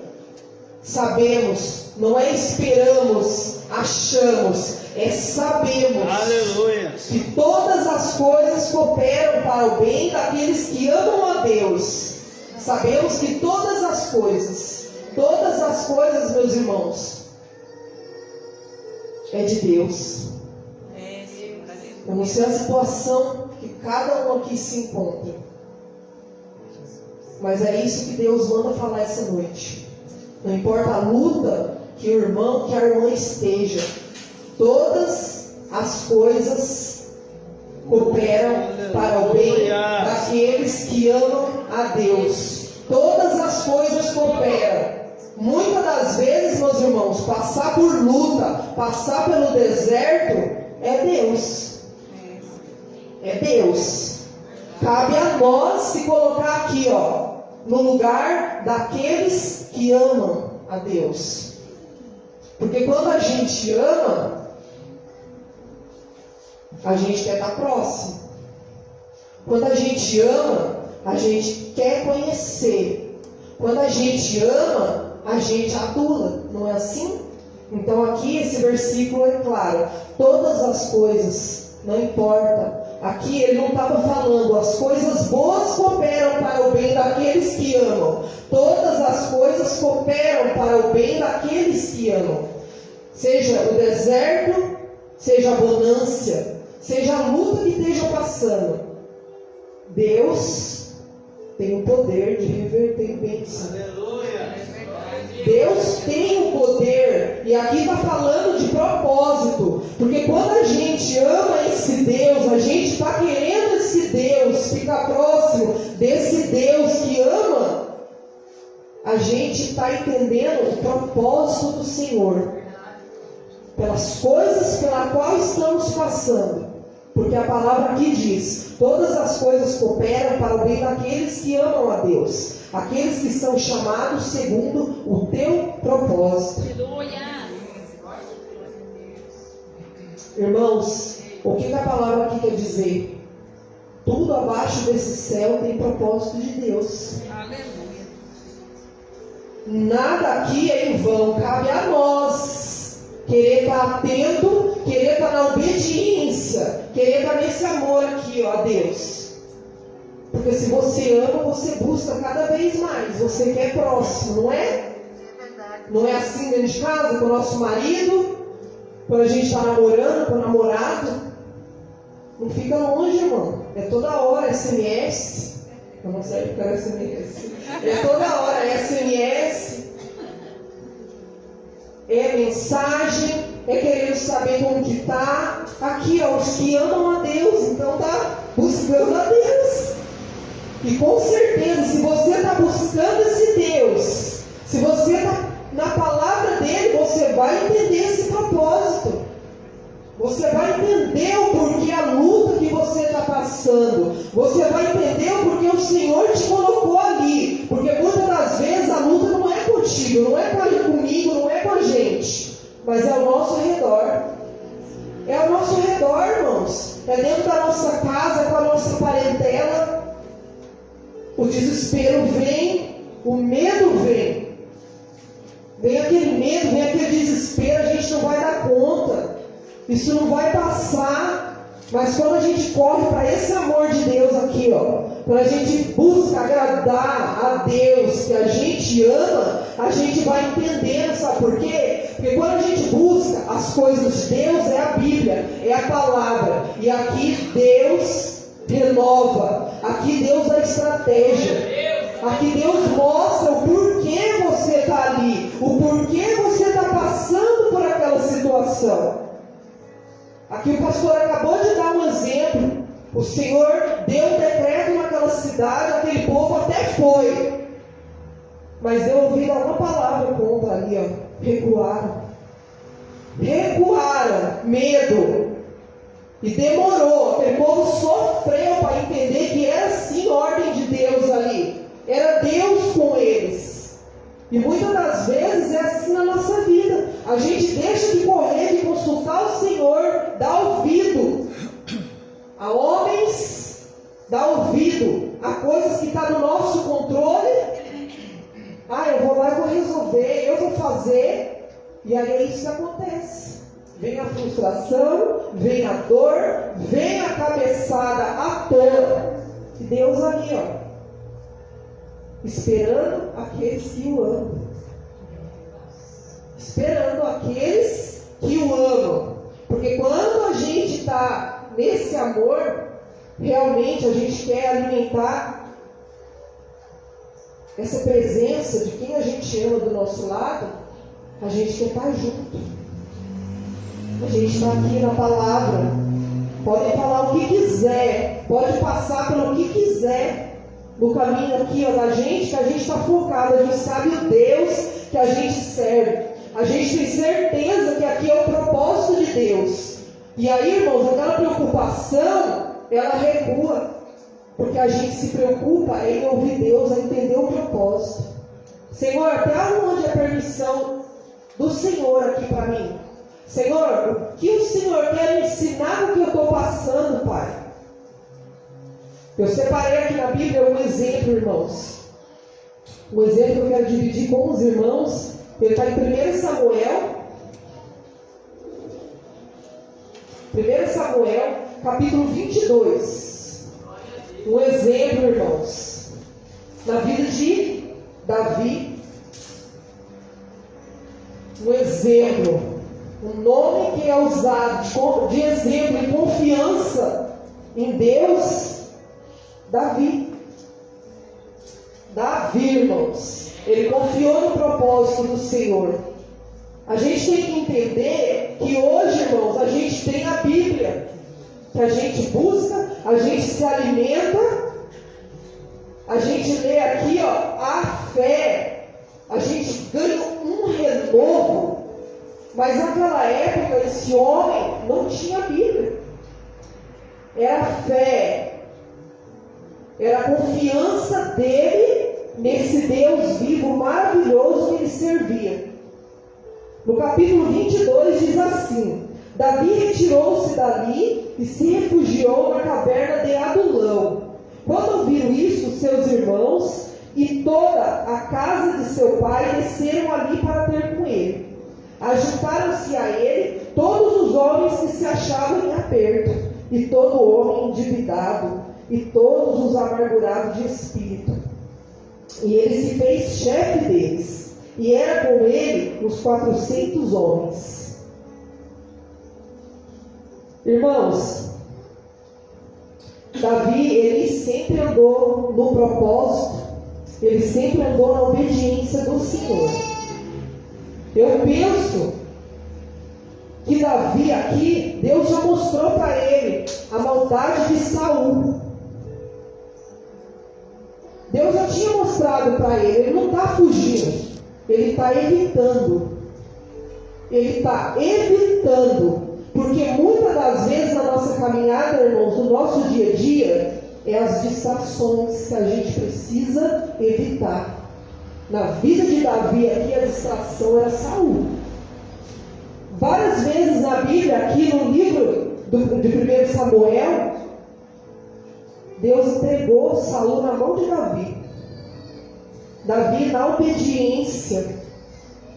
Sabemos, não é esperamos, achamos, é sabemos. Aleluia. Que todas as coisas cooperam para o bem daqueles que amam a Deus. Sabemos que todas as coisas, meus irmãos, é de Deus. Eu não sei a situação que cada um aqui se encontra, mas é isso que Deus manda falar essa noite. Não importa a luta que o irmão, que a irmã esteja, todas as coisas cooperam para o bem daqueles que amam a Deus. Todas as coisas cooperam. Muitas das vezes, meus irmãos, passar por luta, passar pelo deserto, é Deus. É Deus. Cabe a nós se colocar aqui, no lugar daqueles que amam a Deus. Porque quando a gente ama, a gente quer estar próximo. Quando a gente ama, a gente quer conhecer. Quando a gente ama, a gente adula. Não é assim? Então aqui esse versículo é claro. Todas as coisas, não importa. Aqui ele não estava falando as coisas boas cooperam para o bem daqueles que amam. Todas as coisas cooperam para o bem daqueles que amam. Seja o deserto, seja a bonança, seja a luta que estejam passando. Deus tem o poder de reverter bênçãos. Deus tem o poder, e aqui está falando de propósito, porque quando a gente ama esse Deus, a gente está querendo esse Deus, ficar próximo desse Deus que ama, a gente está entendendo o propósito do Senhor, pelas coisas pela qual estamos passando, porque a palavra aqui diz: todas as coisas cooperam para o bem daqueles que amam a Deus, aqueles que são chamados segundo o teu propósito. Irmãos, o que a palavra aqui quer dizer? tudo abaixo desse céu tem propósito de Deus. Aleluia. Nada aqui é em vão, cabe a nós querer estar atento, querer estar na obediência, querer estar nesse amor aqui, ó, a Deus. Porque se você ama, você busca cada vez mais, você quer próximo, não é? Não é assim dentro de casa, com o nosso marido, quando a gente está namorando, com o namorado. Não fica longe, irmão. É toda hora SMS. Eu não sei porque era SMS. É toda hora SMS. É mensagem. É querendo saber como que tá. Aqui, ó, os que amam a Deus. Então tá buscando a Deus. E com certeza, se você está buscando esse Deus, se você está na palavra dele, você vai entender esse propósito. Você vai entender o porquê a luta que você está passando. Você vai entender o porquê o Senhor te colocou ali. Porque muitas das vezes a luta não é contigo, não é comigo, não é com a gente. Mas é ao nosso redor. É ao nosso redor, irmãos. É dentro da nossa casa, com a nossa parentela. O desespero vem, o medo vem. Vem aquele medo, vem aquele desespero, a gente não vai dar conta. Isso não vai passar. Mas quando a gente corre para esse amor de Deus aqui, ó, quando a gente busca agradar a Deus que a gente ama, a gente vai entendendo, sabe por quê? Porque quando a gente busca as coisas de Deus, é a Bíblia, é a palavra. E aqui Deus renova, aqui Deus dá estratégia. Aqui Deus mostra o porquê você está ali, o porquê você está passando por aquela situação. Aqui o pastor acabou de dar um exemplo. O Senhor deu um decreto naquela cidade, aquele povo até foi. Mas deu ouvido a uma palavra contra ali, ó. Recuaram. Recuaram. Medo. E demorou. Aquele povo sofreu para entender que era sim ordem de Deus ali. Era Deus com eles. E muitas das vezes é assim na nossa vida. A gente deixa de correr, de consultar o Senhor, dá ouvido a homens, dá ouvido a coisas que estão no nosso controle. Ah, eu vou lá e vou resolver, eu vou fazer. E aí é isso que acontece. Vem a frustração, vem a dor, vem a cabeçada à toa. E Deus ali, ó, esperando aqueles que o amam. Esperando aqueles que o amam. Porque quando a gente está nesse amor, realmente a gente quer alimentar essa presença de quem a gente ama do nosso lado, a gente quer estar junto. A gente está aqui na palavra. Pode falar o que quiser, pode passar pelo que quiser. No caminho aqui, ó, da gente, que a gente está focado, a gente sabe o Deus que a gente serve. A gente tem certeza que aqui é o propósito de Deus. E aí, irmãos, aquela preocupação, ela recua. Porque a gente se preocupa em ouvir Deus, a entender o propósito. Senhor, até onde é a permissão do Senhor aqui para mim? Senhor, o que o Senhor quer me ensinar no que eu estou passando, Pai? Eu separei aqui na Bíblia um exemplo, irmãos. Um exemplo que eu quero dividir com os irmãos. Ele está em 1 Samuel. 1 Samuel, capítulo 22. Um exemplo, irmãos, na vida de Davi. Um exemplo. Um nome que é usado de exemplo e confiança em Deus. Davi, irmãos, ele confiou no propósito do Senhor. A gente tem que entender que hoje, irmãos, a gente tem a Bíblia, que a gente busca, a gente se alimenta, a gente lê aqui, ó, a fé, a gente ganha um renovo. Mas naquela época, esse homem não tinha Bíblia. Era a fé. Era a confiança dele nesse Deus vivo, maravilhoso que ele servia. No capítulo 22 diz assim: Davi retirou-se dali e se refugiou na caverna de Adulão. Quando ouviram isso, seus irmãos e toda a casa de seu pai desceram ali para ter com ele. Ajuntaram-se a ele todos os homens que se achavam em aperto, e todo homem endividado, e todos os amargurados de espírito. E ele se fez chefe deles, e era com ele uns 400 homens. Irmãos, Davi, ele sempre andou no propósito, ele sempre andou na obediência do Senhor. Eu penso que Davi aqui, Deus já mostrou para ele a maldade de Saul. Deus já tinha mostrado para ele não está fugindo, ele está evitando. Ele está evitando. Porque muitas das vezes na nossa caminhada, irmãos, no nosso dia a dia, é as distrações que a gente precisa evitar. Na vida de Davi aqui, a distração era Saul. Várias vezes na Bíblia, aqui no livro de 1 Samuel, Deus entregou Saul na mão de Davi. Davi, na obediência,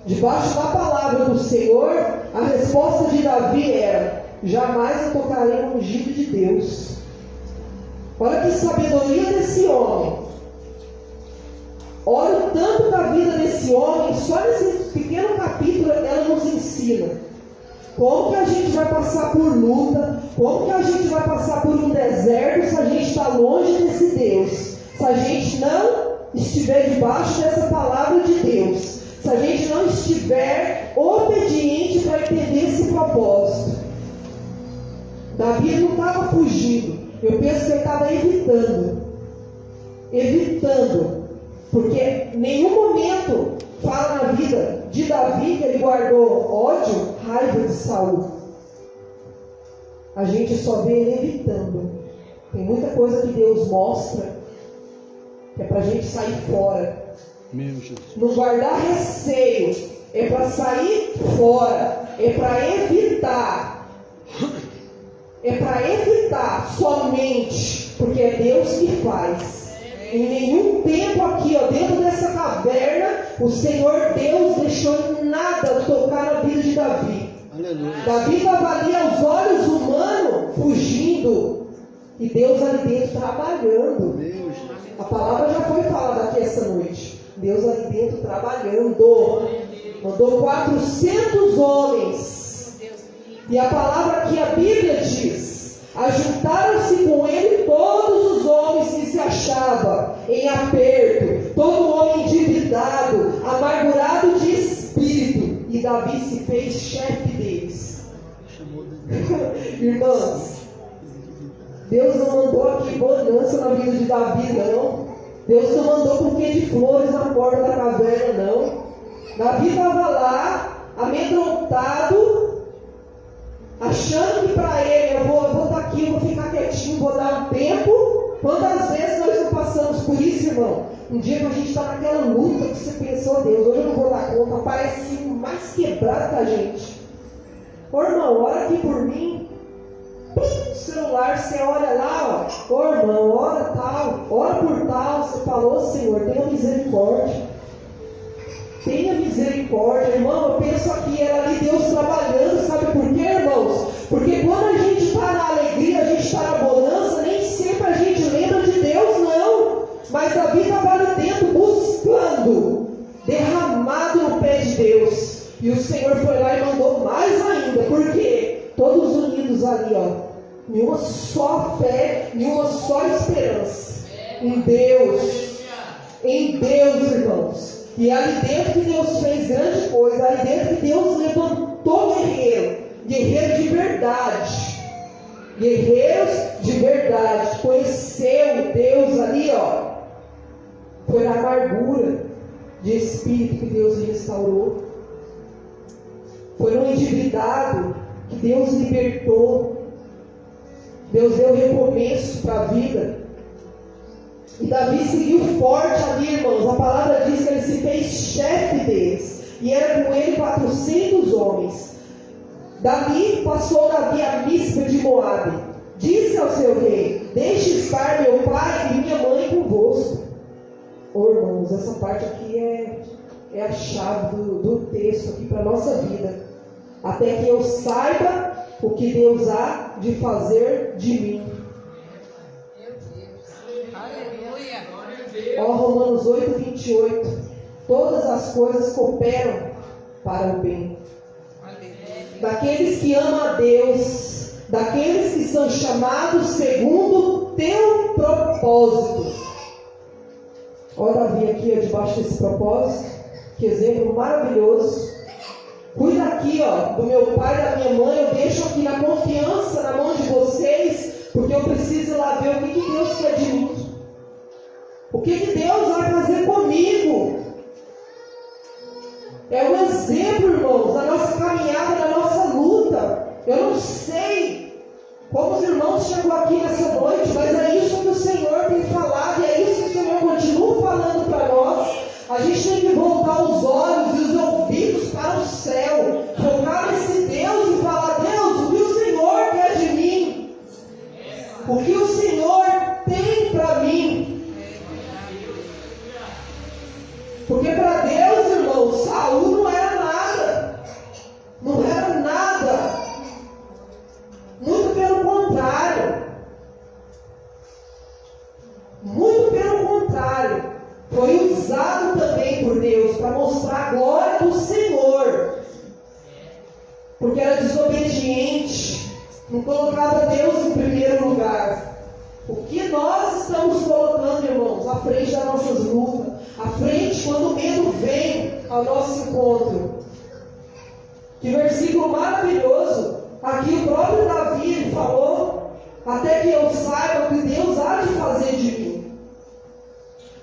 debaixo da palavra do Senhor, a resposta de Davi era: jamais eu tocarei no ungido de Deus. Olha que sabedoria desse homem. Olha o tanto da vida desse homem, só nesse pequeno capítulo ela nos ensina. Como que a gente vai passar por luta, como que a gente vai passar por um deserto se a gente está longe desse Deus, se a gente não estiver debaixo dessa palavra de Deus, se a gente não estiver obediente para entender esse propósito. Davi não estava fugindo, eu penso que ele estava evitando, porque em nenhum momento fala na vida de Davi que ele guardou ódio, raiva de Saul. A gente só vê ele evitando. Tem muita coisa que Deus mostra que é para a gente sair fora. Não guardar receio, é para sair fora, é para evitar. É para evitar somente, porque é Deus que faz. Em nenhum tempo aqui, ó, dentro dessa caverna, o Senhor Deus deixou nada tocar na vida de Davi. Aleluia. Davi estava ali aos olhos humanos, fugindo, e Deus ali dentro trabalhando. A palavra já foi falada aqui essa noite. Deus ali dentro trabalhando. Mandou 400 homens. E a palavra aqui, a Bíblia diz: ajuntaram-se com ele todos os homens que se achavam em aperto, todo homem endividado, amargurado de espírito, e Davi se fez chefe deles. Irmãos, Deus não mandou aqui bonança na vida de Davi, não. Deus não mandou buquê de flores na porta da caverna, não. Davi estava lá, amedrontado, achando que para ele, eu vou estar aqui, eu vou ficar quietinho, vou dar um tempo. Quantas vezes nós não passamos por isso, irmão? Um dia que a gente está naquela luta que você pensou: oh, Deus, hoje eu não vou dar conta, parece mais quebrado que a gente. Ô irmão, ora aqui por mim. O celular, você olha lá, ó. Ô irmão, ora tal, ora por tal. Você falou: Senhor, tenha misericórdia. Tenha misericórdia, irmão. Eu penso aqui, era ali Deus trabalhando, sabe por quê, irmãos? Porque quando a gente está na alegria, a gente está na bonança, nem sempre a gente lembra de Deus, não. Mas Davi estava ali dentro buscando, derramado no pé de Deus. E o Senhor foi lá e mandou mais ainda, porque todos unidos ali, ó, em uma só fé, em uma só esperança, em Deus, irmãos. E é ali dentro que Deus fez grande coisa, ali dentro que Deus levantou guerreiros de verdade, conheceu Deus ali, ó. Foi na amargura de espírito que Deus restaurou, foi no endividado que Deus libertou. Deus deu recomeço para a vida. E Davi seguiu forte ali, irmãos. A palavra diz que ele se fez chefe deles. E era com ele 400 homens. Davi passou a Mispa de Moabe. disse ao seu rei: deixe estar meu pai e minha mãe convosco. Irmãos, essa parte aqui é a chave do texto aqui para a nossa vida. Até que eu saiba o que Deus há de fazer de mim. Ó, Romanos 8, 28. Todas as coisas cooperam para o bem daqueles que amam a Deus, daqueles que são chamados segundo o teu propósito. Olha Davi aqui, ó, debaixo desse propósito. Que exemplo maravilhoso. Cuida aqui, ó, do meu pai e da minha mãe. Eu deixo aqui na confiança na mão de vocês, porque eu preciso ir lá ver o que Deus quer de mim. O que Deus vai fazer comigo? É um exemplo, irmãos, da nossa caminhada, da nossa luta. Eu não sei como os irmãos chegou aqui nessa noite, mas é isso que o Senhor tem falado, e é isso que o Senhor continua falando para nós. A gente tem que voltar os olhos e os ouvidos para o céu, focar nesse Deus e falar: Deus, o que o Senhor quer de mim? O que o Senhor tem para mim? Porque para Deus, irmão, Saul não era nada. Não era nada. Muito pelo contrário. Muito pelo contrário. Foi usado também por Deus para mostrar a glória do Senhor. Porque era desobediente. Não colocava Deus em primeiro lugar. O que nós estamos colocando, irmãos, à frente das nossas lutas, à frente quando o medo vem ao nosso encontro. Que versículo maravilhoso! Aqui o próprio Davi falou: até que eu saiba o que Deus há de fazer de mim.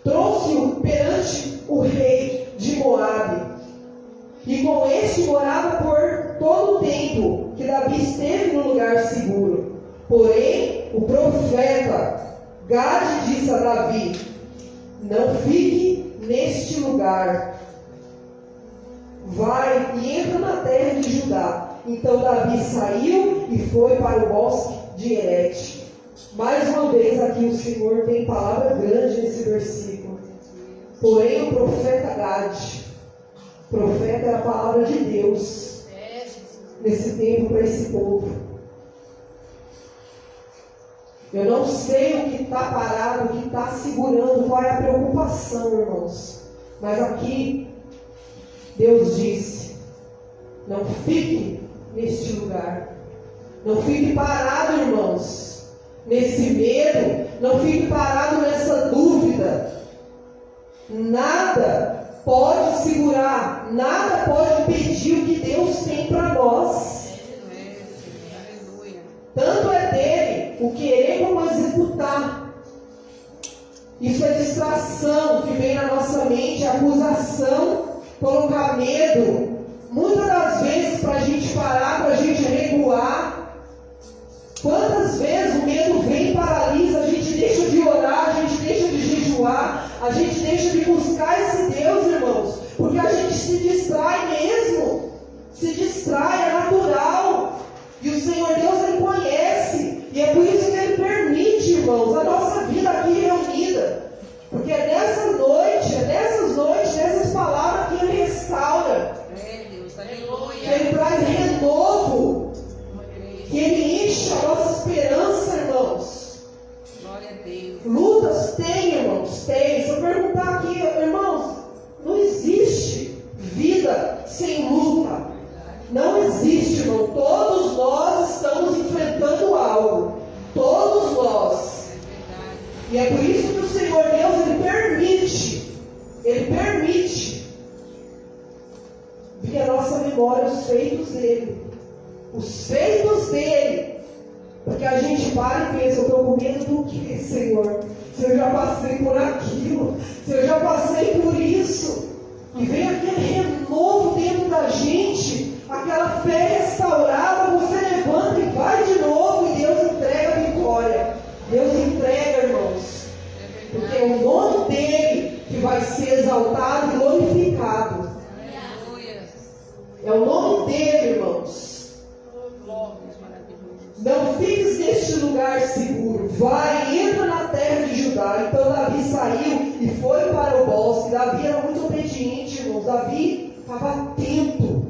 Trouxe-o perante o rei de Moabe, e com este morava por todo o tempo que Davi esteve no lugar seguro. Porém, o profeta Gade disse a Davi: não fique neste lugar, vai e entra na terra de Judá. Então Davi saiu e foi para o bosque de Herete. Mais uma vez aqui o Senhor tem palavra grande nesse versículo. Porém, o profeta Gade, profeta era a palavra de Deus nesse tempo para esse povo. Eu não sei o que está parado, o que está segurando, qual é a preocupação, irmãos. Mas aqui, Deus disse: não fique neste lugar. Não fique parado, irmãos, nesse medo. Não fique parado nessa dúvida. Nada pode segurar, nada pode impedir o que Deus tem para nós. Tanto é dele o querer como executar. Isso é distração que vem na nossa mente, acusação, colocar medo. Muitas das vezes para a gente parar, para a gente recuar. Quantas vezes o medo vem e paralisa, a gente deixa de orar, a gente deixa de jejuar, a gente deixa de buscar esse Deus, irmãos, porque a gente se distrai mesmo. Se distrai, é natural. E o Senhor Deus, Ele conhece. E é por isso que Ele permite, irmãos, a nossa vida aqui reunida. Porque é nessas noites, nessas palavras que Ele restaura. Que Ele traz renovo. Que Ele enche a nossa esperança, irmãos. Glória a Deus. Lutas tem, irmãos, tem. Se eu perguntar aqui, irmãos, não existe vida sem luta. Não existe, irmão. Todos nós estamos enfrentando algo. Todos nós. E é por isso que o Senhor Deus, Ele permite vir à nossa memória os feitos dEle. Os feitos dEle. Porque a gente para e pensa: eu estou com medo do que, Senhor? Se eu já passei por aquilo, se eu já passei por isso. E vem aquele renovo dentro da gente, aquela fé restaurada, você levanta e vai de novo, e Deus entrega a vitória. Deus entrega, irmãos. Porque é o nome dEle que vai ser exaltado e glorificado. É o nome dEle, irmãos. Não fiques neste lugar lugar seguro. Vai, entra na terra de Judá. Então Davi saiu e foi para o bosque. Davi era muito obediente, irmãos. Davi estava atento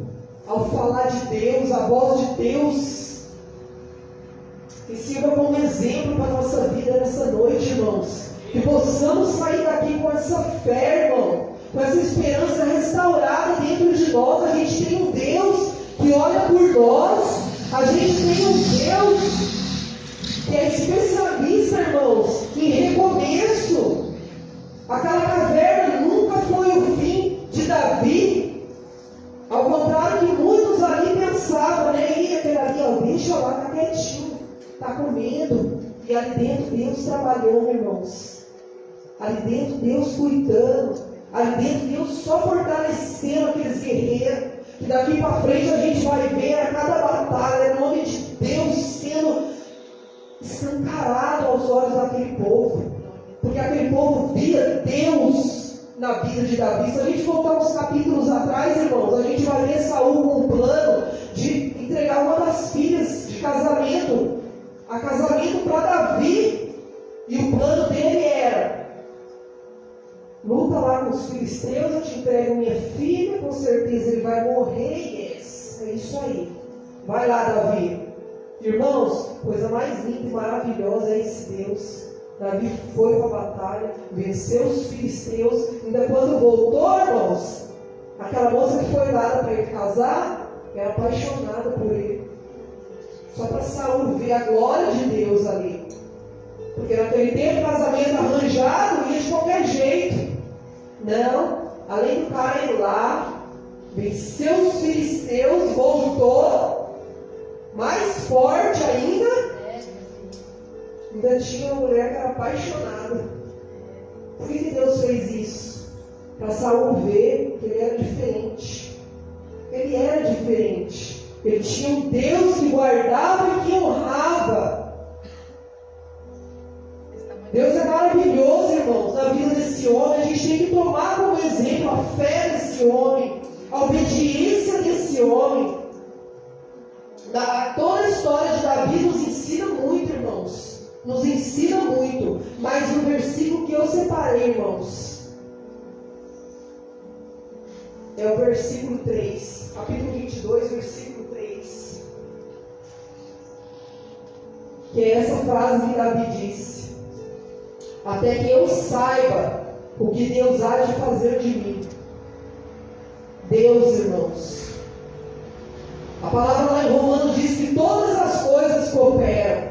ao falar de Deus, a voz de Deus. Que sirva como exemplo para a nossa vida nessa noite, irmãos. Que possamos sair daqui com essa fé, irmão. Com essa esperança restaurada dentro de nós. A gente tem um Deus que olha por nós. A gente tem um Deus que é especialista, irmãos, em recomeço. Aquela caverna nunca foi o fim de Davi. Ao contrário que muitos ali pensavam, né? E aquele ali, ó, deixa lá, tá quietinho, tá comendo. E ali dentro Deus trabalhou, irmãos. Ali dentro Deus cuidando. Ali dentro Deus só fortalecendo aqueles guerreiros. Que daqui para frente a gente vai ver a cada batalha, em nome de Deus sendo escancarado aos olhos daquele povo. Porque aquele povo via Deus na vida de Davi. Se a gente voltar uns capítulos atrás, irmãos, a gente vai ver Saul com um plano de entregar uma das filhas de casamento, a casamento para Davi. E o plano dele era: luta lá com os filisteus, eu te entrego minha filha, com certeza ele vai morrer. Yes. É isso aí. Vai lá, Davi. Irmãos, coisa mais linda e maravilhosa é esse Deus. Davi foi para a batalha, venceu os filisteus. Ainda quando voltou, irmãos, aquela moça que foi dada para ele casar, era apaixonada por ele. Só para Saul ver a glória de Deus ali. Porque naquele tempo, casamento arranjado ia de qualquer jeito. Não, além do cara ir lá, venceu os filisteus, voltou, mais forte ainda tinha uma mulher que era apaixonada. Por que Deus fez isso? Para Saul ver que ele era diferente. Ele era diferente. Ele tinha um Deus que guardava e que honrava. Deus é maravilhoso, irmãos, na vida desse homem. A gente tem que tomar como exemplo a fé desse homem, a obediência desse homem. Toda a história de Davi nos ensina muito, irmãos. Nos ensina muito. Mas no versículo que eu separei, irmãos, é o versículo 3. Capítulo 22, versículo 3. Que é essa frase que Davi disse: até que eu saiba o que Deus há de fazer de mim. Deus, irmãos. A palavra lá em Romanos diz que todas as coisas cooperam.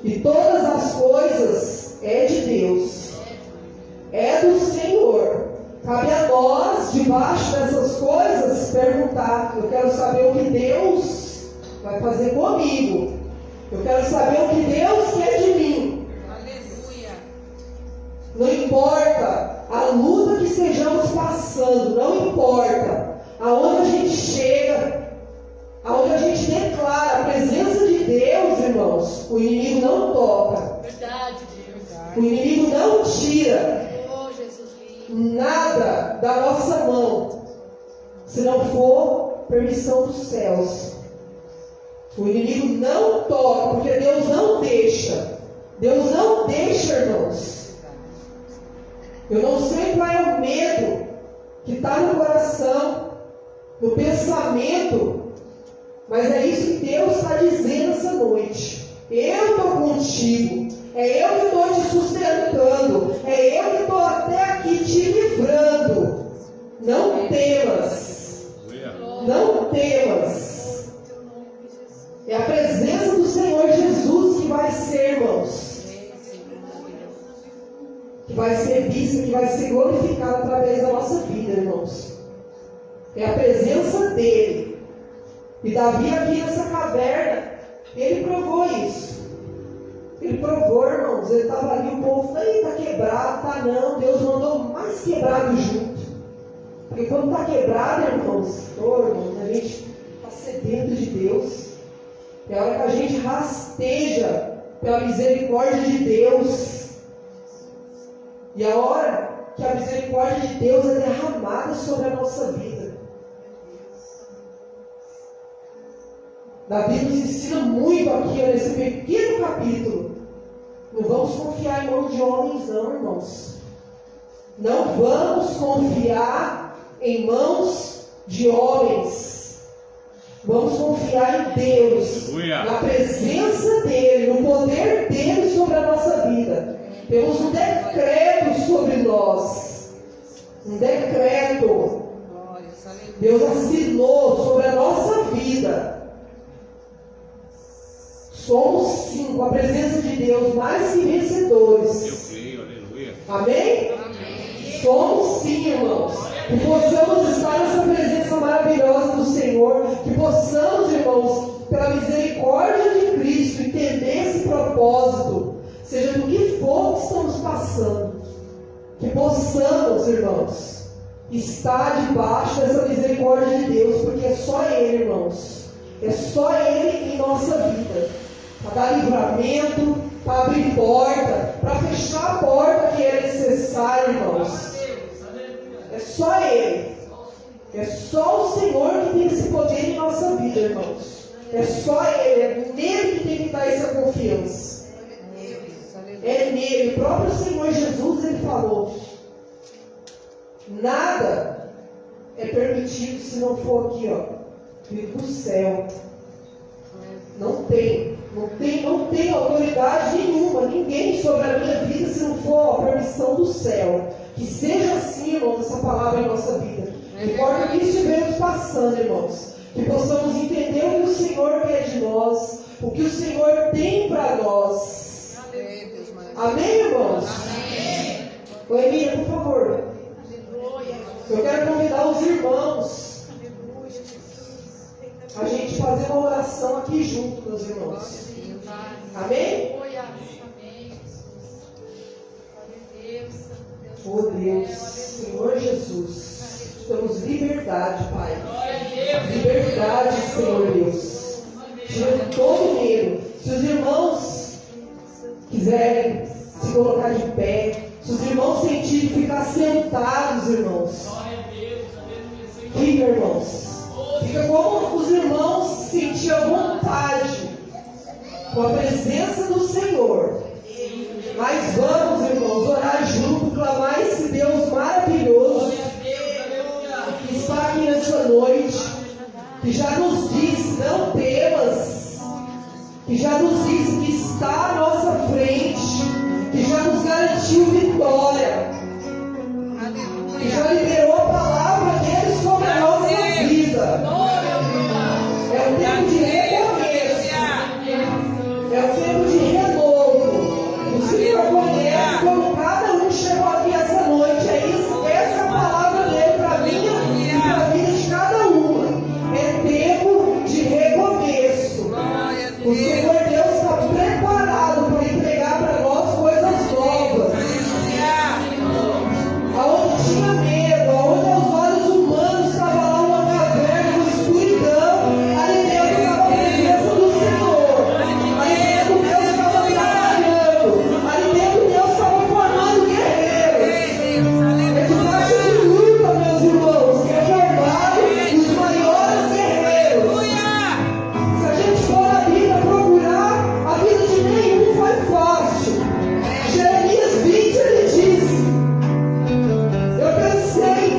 E todas as coisas é de Deus. É do Senhor. Cabe a nós, debaixo dessas coisas, perguntar: eu quero saber o que Deus vai fazer comigo. Eu quero saber o que Deus quer de mim. Aleluia. Não importa a luta que estejamos passando, não importa aonde a gente chega, aonde a gente declara a presença de Deus, irmãos, o inimigo não toca. Verdade, Deus. O inimigo não tira nada da nossa mão, se não for permissão dos céus. O inimigo não toca, porque Deus não deixa. Deus não deixa, irmãos. Eu não sei qual é o medo que está no coração, no pensamento, mas é isso que Deus está dizendo essa noite. Eu estou contigo. É eu que estou te sustentando. É eu que estou até aqui te livrando. Não temas. Não temas. É a presença do Senhor Jesus que vai ser, irmãos, que vai ser vista, que vai ser glorificada através da nossa vida, irmãos. É a presença dele. E Davi aqui nessa caverna, ele provou isso. Ele provou, irmãos. Ele estava ali, o povo está quebrado, tá não. Deus mandou mais quebrado junto. Porque quando está quebrado, irmãos, irmãos, a gente está sedento de Deus. É a hora que a gente rasteja pela misericórdia de Deus. E a hora que a misericórdia de Deus é derramada sobre a nossa vida. Davi nos ensina muito aqui, nesse pequeno capítulo. Não vamos confiar em mãos de homens, não, irmãos. Não vamos confiar em mãos de homens. Vamos confiar em Deus, na presença dEle, no poder dEle sobre a nossa vida. Temos um decreto sobre nós. Um decreto. Deus assinou sobre a nossa vida. Somos sim, com a presença de Deus, mais que vencedores. Eu creio, aleluia. Amém? Amém? Somos sim, irmãos. Que possamos estar nessa presença maravilhosa do Senhor. Que possamos, irmãos, pela misericórdia de Cristo, entender esse propósito. Seja do que for que estamos passando. Que possamos, irmãos, estar debaixo dessa misericórdia de Deus. Porque é só Ele, irmãos. É só Ele em nossa vida. Para dar livramento, para abrir porta, para fechar a porta que é necessária, irmãos. É só Ele. É só o Senhor que tem esse poder em nossa vida, irmãos. É só Ele. É nele que tem que dar essa confiança. É nele. O próprio Senhor Jesus, Ele falou: nada é permitido se não for aqui, ó, vindo do céu. Não tem autoridade nenhuma, ninguém sobre a minha vida, se não for a permissão do céu. Que seja assim, irmãos, essa palavra em nossa vida. Importa o que estivermos passando, irmãos. Que possamos entender o que o Senhor quer de nós, o que o Senhor tem para nós. Amém, irmãos? Amém. Oi, Emília, por favor. Eu quero convidar os irmãos a gente fazer uma oração aqui junto, meus irmãos. Amém? Oh Deus, Senhor Jesus, damos liberdade, Pai. Liberdade, Senhor Deus. Tirando todo medo. Se os irmãos quiserem se colocar de pé, se os irmãos sentirem ficar sentados, irmãos, fica, irmãos. Fica como os irmãos sentir a vontade com a presença do Senhor. Mas vamos, irmãos, orar junto, clamar esse Deus maravilhoso que está aqui nessa noite, que já nos disse: não temas, que já nos disse que está à nossa frente, que já nos garantiu vitória, que já liberou a palavra dele sobre a nossa vida. É o tempo de recomeço. É o tempo de renovo. O Senhor conhece como cada um chegou aqui essa noite. É isso, essa é a palavra dele para mim e para a vida de cada uma. É tempo de recomeço. O Senhor Deus está preparado para entregar para nós coisas novas. Aonde tinha medo, aonde aos olhos humanos estava lá uma caverna com escuridão, ali dentro estava a presença do Senhor. Ali dentro Deus estava trabalhando. Ali dentro Deus estava formando guerreiros. É debaixo de luta, meus irmãos, que é formado os maiores guerreiros. Se a gente for na Bíblia procurar, a vida de nenhum foi fácil. Jeremias 20, ele disse: eu pensei em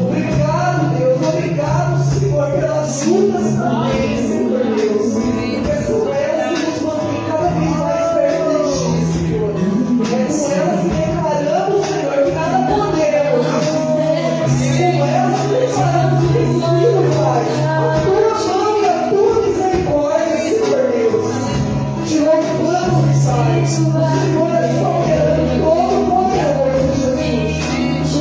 Obrigado, Deus. Obrigado, Senhor, pelas lutas também, Senhor Deus. Porque são elas que nos mantêm cada vez mais perto de Ti, Senhor. É com elas que declaramos, Senhor, que nada podemos. Com elas que declaramos o destino, Pai. A Tua mão e a Tua misericórdia, Senhor Deus. Te louvamos, Pai. Senhor, soberano, todo poderoso, Jesus.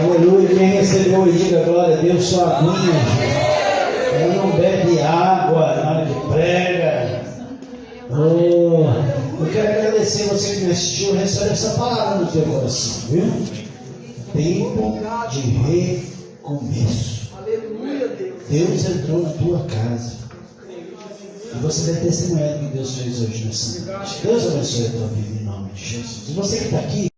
Aleluia. Quem recebeu aí, diga glória a Deus, sua aguinha. Ela não bebe água na hora que prega. Oh, eu quero agradecer você que me assistiu. Recebe essa palavra no teu coração, viu? Tempo de recomeço. Aleluia, Deus. Deus entrou na tua casa. E você vai testemunhar o que Deus fez hoje nessa noite. Deus abençoe a tua vida em nome de Jesus. E você que está aqui.